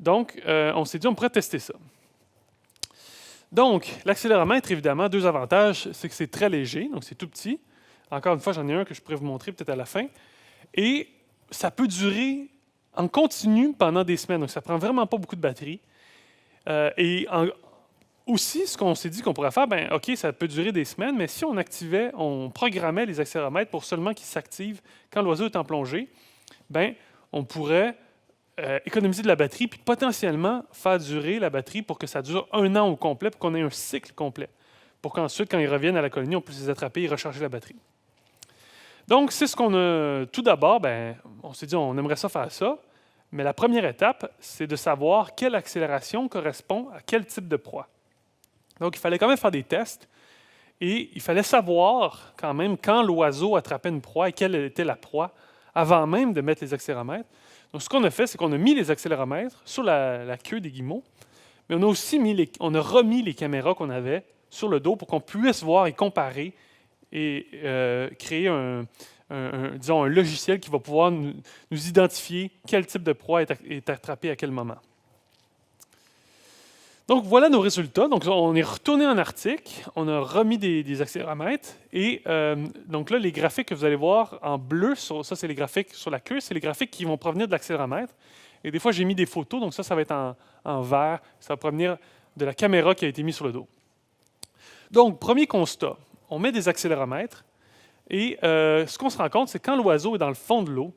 Donc, on s'est dit on pourrait tester ça. Donc, l'accéléromètre, évidemment, 2 avantages, c'est que c'est très léger, donc c'est tout petit. Encore une fois, j'en ai un que je pourrais vous montrer peut-être à la fin. Et ça peut durer en continu pendant des semaines. Donc, ça ne prend vraiment pas beaucoup de batterie. Aussi, ce qu'on s'est dit qu'on pourrait faire, ben, OK, ça peut durer des semaines, mais si on programmait les accéléromètres pour seulement qu'ils s'activent quand l'oiseau est en plongée, ben, on pourrait économiser de la batterie puis potentiellement faire durer la batterie pour que ça dure 1 an au complet, pour qu'on ait un cycle complet. Pour qu'ensuite, quand ils reviennent à la colonie, on puisse les attraper et recharger la batterie. Donc, c'est ce qu'on a. Tout d'abord, ben, on s'est dit on aimerait ça faire ça, mais la première étape, c'est de savoir quelle accélération correspond à quel type de proie. Donc, il fallait quand même faire des tests et il fallait savoir quand même quand l'oiseau attrapait une proie et quelle était la proie avant même de mettre les accéléromètres. Donc, ce qu'on a fait, c'est qu'on a mis les accéléromètres sur la queue des guillemots, mais on a aussi remis les caméras qu'on avait sur le dos pour qu'on puisse voir et comparer et créer disons, un logiciel qui va pouvoir nous identifier quel type de proie est attrapé à quel moment. Donc, voilà nos résultats. Donc, on est retourné en Arctique, on a remis des accéléromètres, et donc là, les graphiques que vous allez voir en bleu, ça c'est les graphiques sur la queue, c'est les graphiques qui vont provenir de l'accéléromètre. Et des fois, j'ai mis des photos, donc ça va être en vert, ça va provenir de la caméra qui a été mise sur le dos. Donc, premier constat, on met des accéléromètres, et ce qu'on se rend compte, c'est quand l'oiseau est dans le fond de l'eau,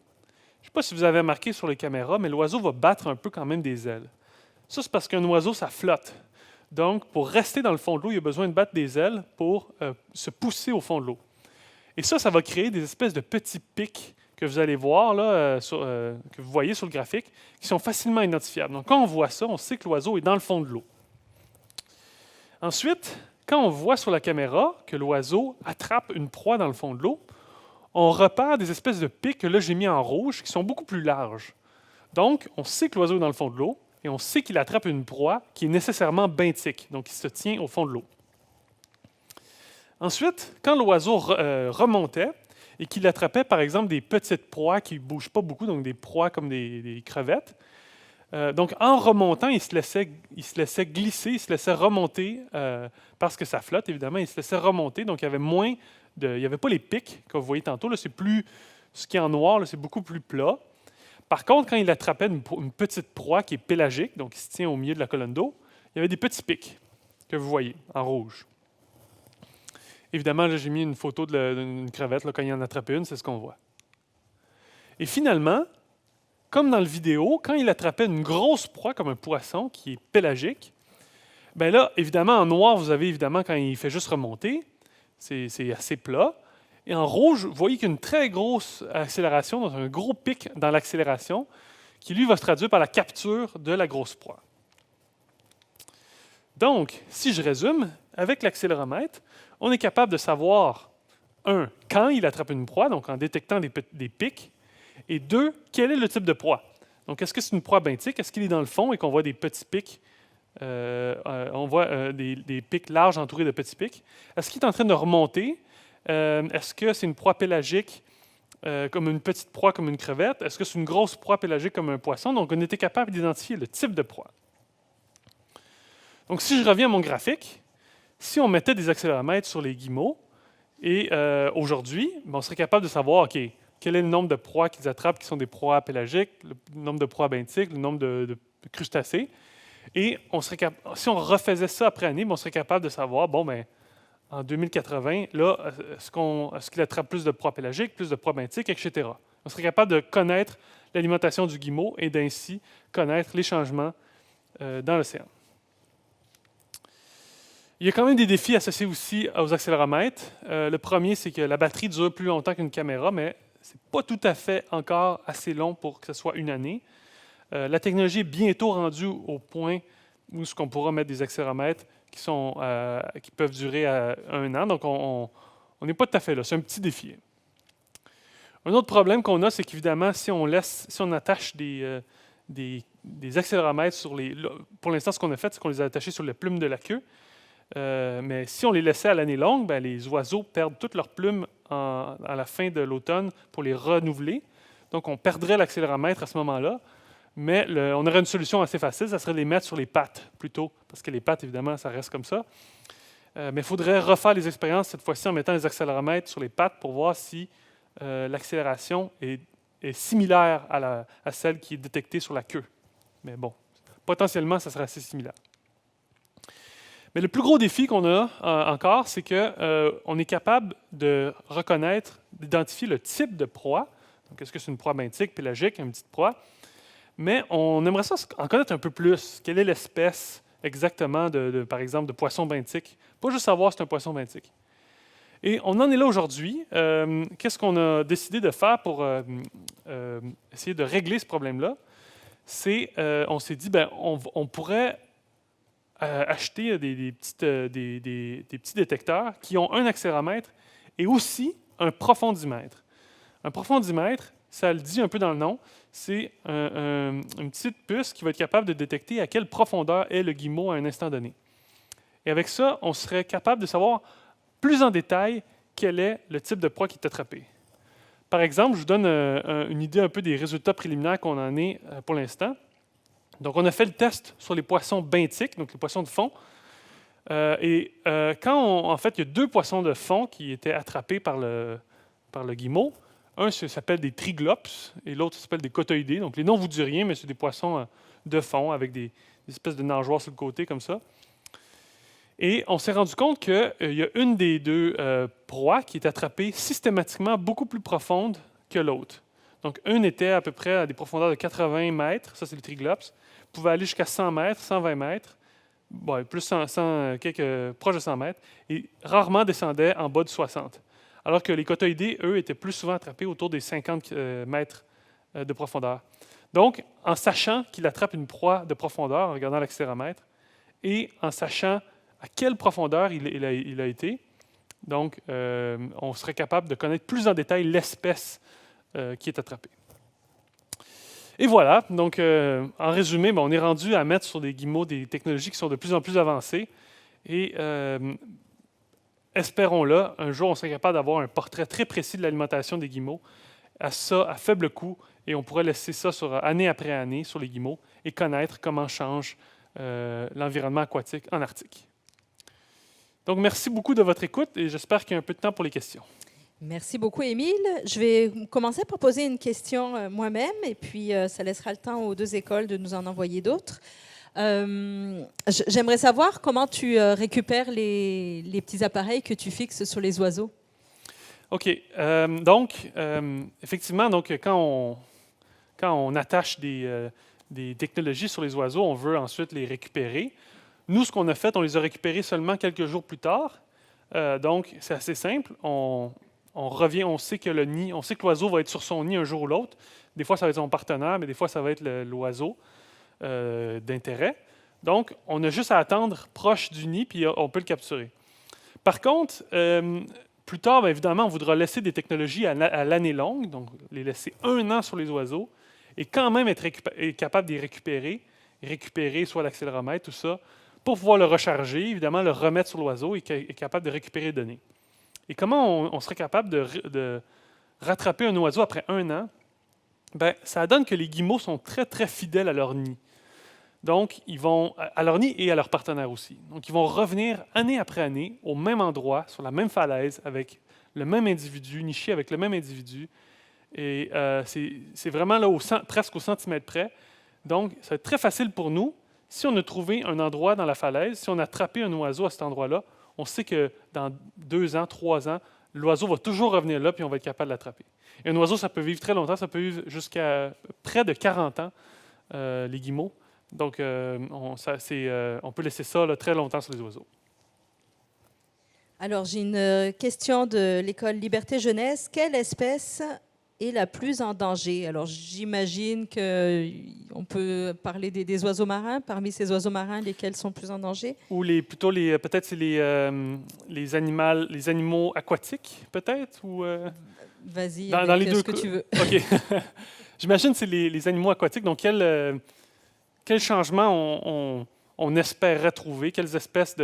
je ne sais pas si vous avez remarqué sur les caméras, mais l'oiseau va battre un peu quand même des ailes. Ça, c'est parce qu'un oiseau, ça flotte. Donc, pour rester dans le fond de l'eau, il a besoin de battre des ailes pour se pousser au fond de l'eau. Et ça va créer des espèces de petits pics que vous allez voir, là, que vous voyez sur le graphique, qui sont facilement identifiables. Donc, quand on voit ça, on sait que l'oiseau est dans le fond de l'eau. Ensuite, quand on voit sur la caméra que l'oiseau attrape une proie dans le fond de l'eau, on repère des espèces de pics que là, j'ai mis en rouge, qui sont beaucoup plus larges. Donc, on sait que l'oiseau est dans le fond de l'eau, et on sait qu'il attrape une proie qui est nécessairement benthique, donc qui se tient au fond de l'eau. Ensuite, quand l'oiseau remontait et qu'il attrapait, par exemple, des petites proies qui ne bougent pas beaucoup, donc des proies comme des crevettes, donc en remontant, il se laissait glisser, il se laissait remonter, parce que ça flotte, évidemment, il se laissait remonter, donc il n'y avait pas les pics que vous voyez tantôt, là, c'est plus, ce qui est en noir, là, c'est beaucoup plus plat. Par contre, quand il attrapait une petite proie qui est pélagique, donc qui se tient au milieu de la colonne d'eau, il y avait des petits pics que vous voyez en rouge. Évidemment, là, j'ai mis une photo d'une crevette. Là, quand il en attrapait une, c'est ce qu'on voit. Et finalement, comme dans la vidéo, quand il attrapait une grosse proie comme un poisson qui est pélagique, bien là, évidemment, en noir, vous avez évidemment quand il fait juste remonter, c'est assez plat. Et en rouge, vous voyez qu'il y a une très grosse accélération, donc un gros pic dans l'accélération, qui lui va se traduire par la capture de la grosse proie. Donc, si je résume, avec l'accéléromètre, on est capable de savoir, 1, quand il attrape une proie, donc en détectant des pics, et 2, quel est le type de proie. Donc, est-ce que c'est une proie benthique? Est-ce qu'il est dans le fond et qu'on voit des petits pics? On voit des pics larges entourés de petits pics. Est-ce qu'il est en train de remonter? Est-ce que c'est une proie pélagique comme une petite proie comme une crevette? Est-ce que c'est une grosse proie pélagique comme un poisson? Donc, on était capable d'identifier le type de proie. Donc, si je reviens à mon graphique, si on mettait des accéléromètres sur les guillemots, et aujourd'hui, on serait capable de savoir, OK, quel est le nombre de proies qu'ils attrapent qui sont des proies pélagiques, le nombre de proies benthiques, le nombre de crustacés. Et si on refaisait ça après année, on serait capable de savoir, bon, ben, en 2080, là, est-ce qu'il attrape plus de proies pélagiques, plus de proies benthiques, etc. On serait capable de connaître l'alimentation du guillemot et d'ainsi connaître les changements dans l'océan. Il y a quand même des défis associés aussi aux accéléromètres. Le premier, c'est que la batterie dure plus longtemps qu'une caméra, mais ce n'est pas tout à fait encore assez long pour que ce soit une année. La technologie est bientôt rendue au point où on pourra mettre des accéléromètres qui peuvent durer 1 an. Donc, on n'est pas tout à fait là. C'est un petit défi. Un autre problème qu'on a, c'est qu'évidemment, si on attache des accéléromètres sur les... Pour l'instant, ce qu'on a fait, c'est qu'on les a attachés sur les plumes de la queue. Mais si on les laissait à l'année longue, ben, les oiseaux perdent toutes leurs plumes à la fin de l'automne pour les renouveler. Donc, on perdrait l'accéléromètre à ce moment-là. Mais on aurait une solution assez facile, ça serait de les mettre sur les pattes plutôt, parce que les pattes, évidemment, ça reste comme ça. Mais il faudrait refaire les expériences cette fois-ci en mettant les accéléromètres sur les pattes pour voir si l'accélération est similaire à celle qui est détectée sur la queue. Mais bon, potentiellement, ça serait assez similaire. Mais le plus gros défi qu'on a encore, c'est qu'on est capable de reconnaître, d'identifier le type de proie. Donc, est-ce que c'est une proie benthique, pélagique, une petite proie? Mais on aimerait ça en connaître un peu plus. Quelle est l'espèce exactement, par exemple, de poisson benthique? Pas juste savoir si c'est un poisson benthique. Et on en est là aujourd'hui. Qu'est-ce qu'on a décidé de faire pour essayer de régler ce problème-là? On s'est dit, on pourrait acheter des petits détecteurs qui ont un accéléromètre et aussi un profondimètre. Un profondimètre, ça le dit un peu dans le nom, c'est une petite puce qui va être capable de détecter à quelle profondeur est le guimauve à un instant donné. Et avec ça, on serait capable de savoir plus en détail quel est le type de proie qui est attrapé. Par exemple, je vous donne une idée un peu des résultats préliminaires qu'on en est pour l'instant. Donc, on a fait le test sur les poissons benthiques, donc les poissons de fond. En fait, il y a 2 poissons de fond qui étaient attrapés par le guimauve. Un s'appelle des triglops et l'autre s'appelle des cotoïdés. Donc, les noms ne vous disent rien, mais c'est des poissons de fond avec des espèces de nageoires sur le côté comme ça. Et on s'est rendu compte qu'il y a une des 2 proies qui est attrapée systématiquement beaucoup plus profonde que l'autre. Donc, une était à peu près à des profondeurs de 80 mètres, ça c'est le triglops, pouvait aller jusqu'à 100 mètres, 120 mètres, proche de 100 mètres, et rarement descendait en bas de 60. Alors que les cotoïdés, eux, étaient plus souvent attrapés autour des 50 mètres de profondeur. Donc, en sachant qu'il attrape une proie de profondeur, en regardant l'accéléromètre, et en sachant à quelle profondeur il a été, donc, on serait capable de connaître plus en détail l'espèce qui est attrapée. Et voilà, donc en résumé, on est rendu à mettre sur des guimauves des technologies qui sont de plus en plus avancées. Et espérons-le, un jour, on serait capable d'avoir un portrait très précis de l'alimentation des guimauves, à faible coût, et on pourrait laisser ça année après année sur les guimauves et connaître comment change l'environnement aquatique en Arctique. Donc, merci beaucoup de votre écoute et j'espère qu'il y a un peu de temps pour les questions. Merci beaucoup, Émile. Je vais commencer par poser une question moi-même et puis ça laissera le temps aux 2 écoles de nous en envoyer d'autres. J'aimerais savoir comment tu récupères les petits appareils que tu fixes sur les oiseaux. OK. Effectivement, quand on attache des technologies sur les oiseaux, on veut ensuite les récupérer. Nous, ce qu'on a fait, on les a récupérés seulement quelques jours plus tard. Donc, c'est assez simple. On revient, on sait que l'oiseau va être sur son nid un jour ou l'autre. Des fois, ça va être son partenaire, mais des fois, ça va être l'oiseau d'intérêt. Donc, on a juste à attendre proche du nid, puis on peut le capturer. Par contre, plus tard, évidemment, on voudra laisser des technologies à l'année longue, donc les laisser 1 an sur les oiseaux, et quand même être capable de les récupérer soit l'accéléromètre, tout ça, pour pouvoir le recharger, évidemment, le remettre sur l'oiseau et être capable de récupérer les données. Et comment on serait capable de rattraper un oiseau après 1 an? Ça donne que les guimauves sont très, très fidèles à leur nid. Donc, ils vont à leur nid et à leur partenaire aussi. Donc, ils vont revenir année après année au même endroit, sur la même falaise, avec le même individu, niché avec le même individu. Et c'est vraiment là, presque au centimètre près. Donc, ça va être très facile pour nous. Si on a trouvé un endroit dans la falaise, si on a attrapé un oiseau à cet endroit-là, on sait que dans 2 ans, 3 ans, l'oiseau va toujours revenir là, puis on va être capable de l'attraper. Et un oiseau, ça peut vivre très longtemps, ça peut vivre jusqu'à près de 40 ans, les guimauves. Donc, on peut laisser ça là, très longtemps sur les oiseaux. Alors, j'ai une question de l'école Liberté Jeunesse. Quelle espèce est la plus en danger? Alors, j'imagine qu'on peut parler des oiseaux marins. Parmi ces oiseaux marins, lesquels sont plus en danger? Ou peut-être c'est les animaux aquatiques, peut-être? Vas-y, dans les 2 ce que tu veux. OK. J'imagine que c'est les animaux aquatiques. Donc, quel changement on espérerait trouver? Quelles espèces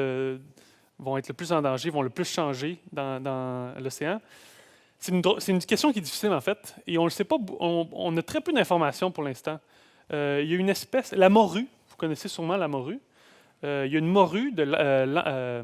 vont être le plus en danger, vont le plus changer dans l'océan? C'est une question qui est difficile, en fait, et on ne le sait pas. On a très peu d'informations pour l'instant. Il y a une espèce, la morue, vous connaissez sûrement la morue. il y a une morue la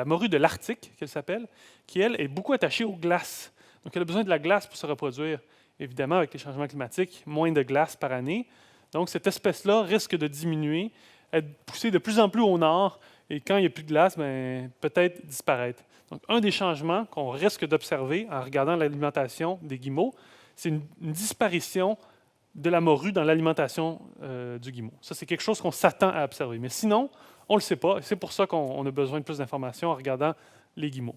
morue de l'Arctique, qu'elle s'appelle, qui, elle, est beaucoup attachée aux glaces. Donc, elle a besoin de la glace pour se reproduire. Évidemment, avec les changements climatiques, moins de glace par année. Donc, cette espèce-là risque de diminuer, être poussée de plus en plus au nord, et quand il n'y a plus de glace, ben, peut-être disparaître. Donc, un des changements qu'on risque d'observer en regardant l'alimentation des guimeaux, c'est une disparition de la morue dans l'alimentation du guimauve. Ça, c'est quelque chose qu'on s'attend à observer. Mais sinon, on ne le sait pas. C'est pour ça qu'on a besoin de plus d'informations en regardant les guimauves.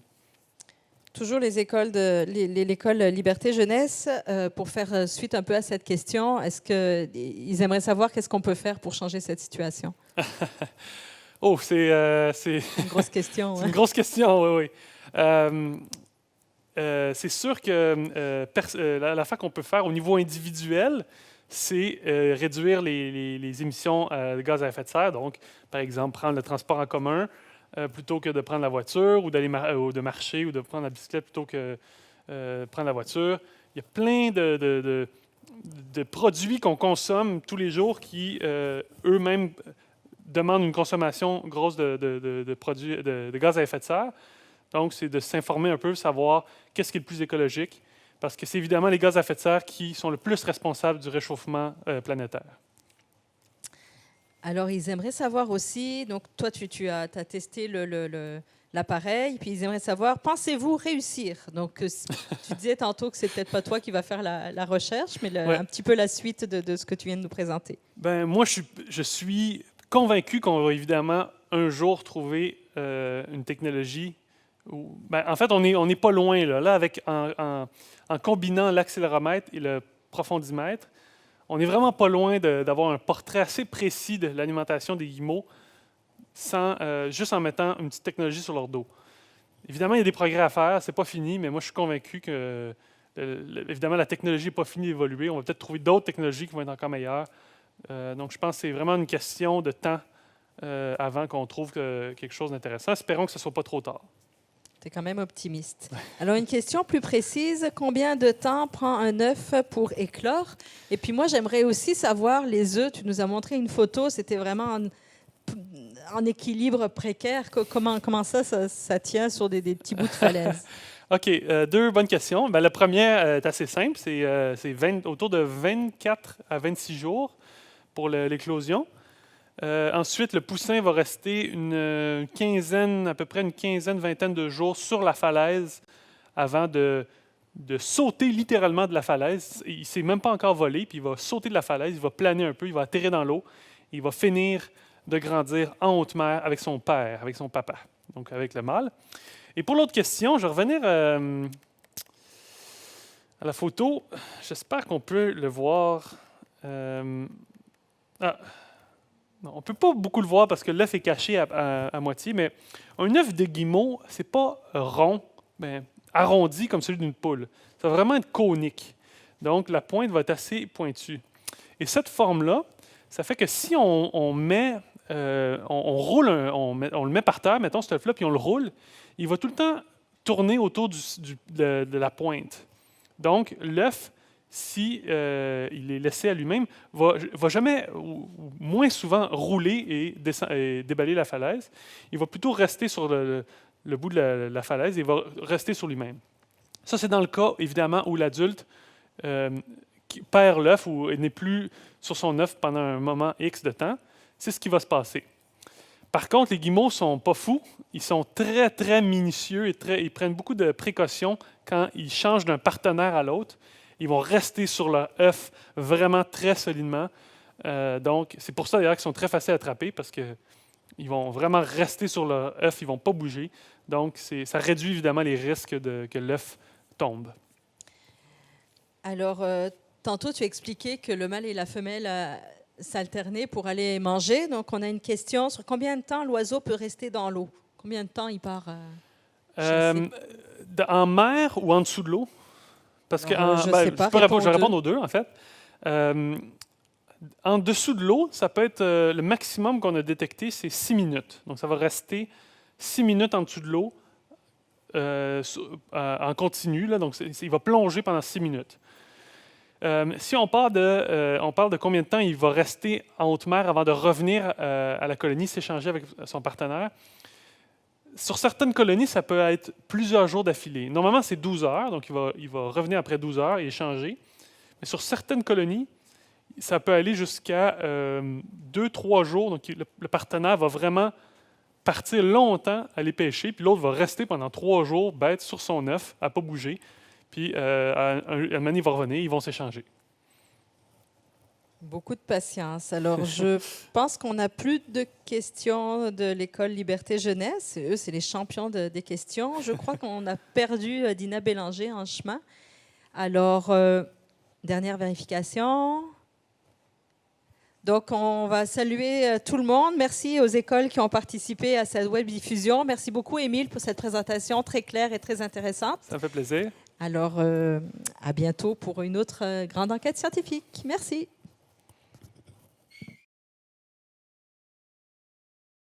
Toujours l'école Liberté Jeunesse, pour faire suite un peu à cette question, est-ce qu'ils aimeraient savoir qu'est-ce qu'on peut faire pour changer cette situation? Oh, c'est une grosse question. C'est une grosse question, oui. C'est sûr que l'affaire qu'on peut faire au niveau individuel, c'est réduire les émissions de gaz à effet de serre. Donc, par exemple, prendre le transport en commun plutôt que de prendre la voiture, ou ou de marcher, ou de prendre la bicyclette plutôt que prendre la voiture. Il y a plein de produits qu'on consomme tous les jours qui, eux-mêmes, demandent une consommation grosse de produits de gaz à effet de serre. Donc, c'est de s'informer un peu, savoir qu'est-ce qui est le plus écologique, parce que c'est évidemment les gaz à effet de serre qui sont le plus responsables du réchauffement planétaire. Alors, ils aimeraient savoir aussi, donc toi, tu as testé l'appareil, puis ils aimeraient savoir, pensez-vous réussir? Donc, tu disais tantôt que c'est peut-être pas toi qui va faire la recherche, mais Ouais. un petit peu la suite de ce que tu viens de nous présenter. Ben, moi, je suis convaincu qu'on va évidemment un jour trouver une technologie en fait, on n'est pas loin. Là avec, en combinant l'accéléromètre et le profondimètre, on n'est vraiment pas loin d'avoir un portrait assez précis de l'alimentation des guimeaux juste en mettant une petite technologie sur leur dos. Évidemment, il y a des progrès à faire, c'est pas fini, mais moi, je suis convaincu que, évidemment, la technologie n'est pas finie d'évoluer. On va peut-être trouver d'autres technologies qui vont être encore meilleures. Donc, je pense que c'est vraiment une question de temps avant qu'on trouve quelque chose d'intéressant. Espérons que ce ne soit pas trop tard. Tu es quand même optimiste. Alors, une question plus précise. Combien de temps prend un œuf pour éclore? Et puis moi, j'aimerais aussi savoir les œufs. Tu nous as montré une photo. C'était vraiment en équilibre précaire. Comment ça tient sur des petits bouts de falaise? OK. Deux bonnes questions. La première est assez simple. C'est autour de 24 à 26 jours pour l'éclosion. Ensuite, le poussin va rester une quinzaine, vingtaine de jours sur la falaise avant de sauter littéralement de la falaise. Il ne s'est même pas encore volé, puis il va sauter de la falaise, il va planer un peu, il va atterrir dans l'eau, il va finir de grandir en haute mer avec son père, avec son papa, donc avec le mâle. Et pour l'autre question, je vais revenir à la photo. J'espère qu'on peut le voir. On ne peut pas beaucoup le voir parce que l'œuf est caché à moitié, mais un œuf de guimauve, ce n'est pas rond, arrondi comme celui d'une poule. Ça va vraiment être conique. Donc, la pointe va être assez pointue. Et cette forme-là, ça fait que si on met, on le met par terre, mettons cet œuf-là, puis on le roule, il va tout le temps tourner autour de la pointe. Donc, l'œuf, si il est laissé à lui-même, va jamais, ou moins souvent, rouler et déballer la falaise. Il va plutôt rester sur le bout de la falaise et il va rester sur lui-même. Ça, c'est dans le cas, évidemment, où l'adulte perd l'œuf ou n'est plus sur son œuf pendant un moment X de temps. C'est ce qui va se passer. Par contre, les guimauves ne sont pas fous. Ils sont très, très minutieux et ils prennent beaucoup de précautions quand ils changent d'un partenaire à l'autre. Ils vont rester sur leur œuf vraiment très solidement. Donc, c'est pour ça d'ailleurs qu'ils sont très faciles à attraper parce qu'ils vont vraiment rester sur leur œuf, ils ne vont pas bouger. Donc, ça réduit évidemment les risques que l'œuf tombe. Alors, tantôt, tu as expliqué que le mâle et la femelle s'alternaient pour aller manger. Donc, on a une question sur combien de temps l'oiseau peut rester dans l'eau? Combien de temps il part en mer ou en dessous de l'eau? Parce que je vais répondre aux deux, en fait. En dessous de l'eau, ça peut être le maximum qu'on a détecté, c'est 6 minutes. Donc, ça va rester 6 minutes en dessous de l'eau en continu. Là, donc, il va plonger pendant 6 minutes. Si on parle de combien de temps il va rester en haute mer avant de revenir à la colonie, s'échanger avec son partenaire, sur certaines colonies, ça peut être plusieurs jours d'affilée. Normalement, c'est 12 heures, donc il va revenir après 12 heures et échanger. Mais sur certaines colonies, ça peut aller jusqu'à 2-3 jours. Donc, le partenaire va vraiment partir longtemps, aller pêcher, puis l'autre va rester pendant 3 jours, bête sur son œuf, à ne pas bouger. Puis, à un moment, il va revenir, ils vont s'échanger. Beaucoup de patience. Alors, je pense qu'on n'a plus de questions de l'école Liberté Jeunesse. Eux, c'est les champions des questions. Je crois qu'on a perdu Dina Bélanger en chemin. Alors, dernière vérification. Donc, on va saluer tout le monde. Merci aux écoles qui ont participé à cette web diffusion. Merci beaucoup, Émile, pour cette présentation très claire et très intéressante. Ça me fait plaisir. Alors, à bientôt pour une autre grande enquête scientifique. Merci.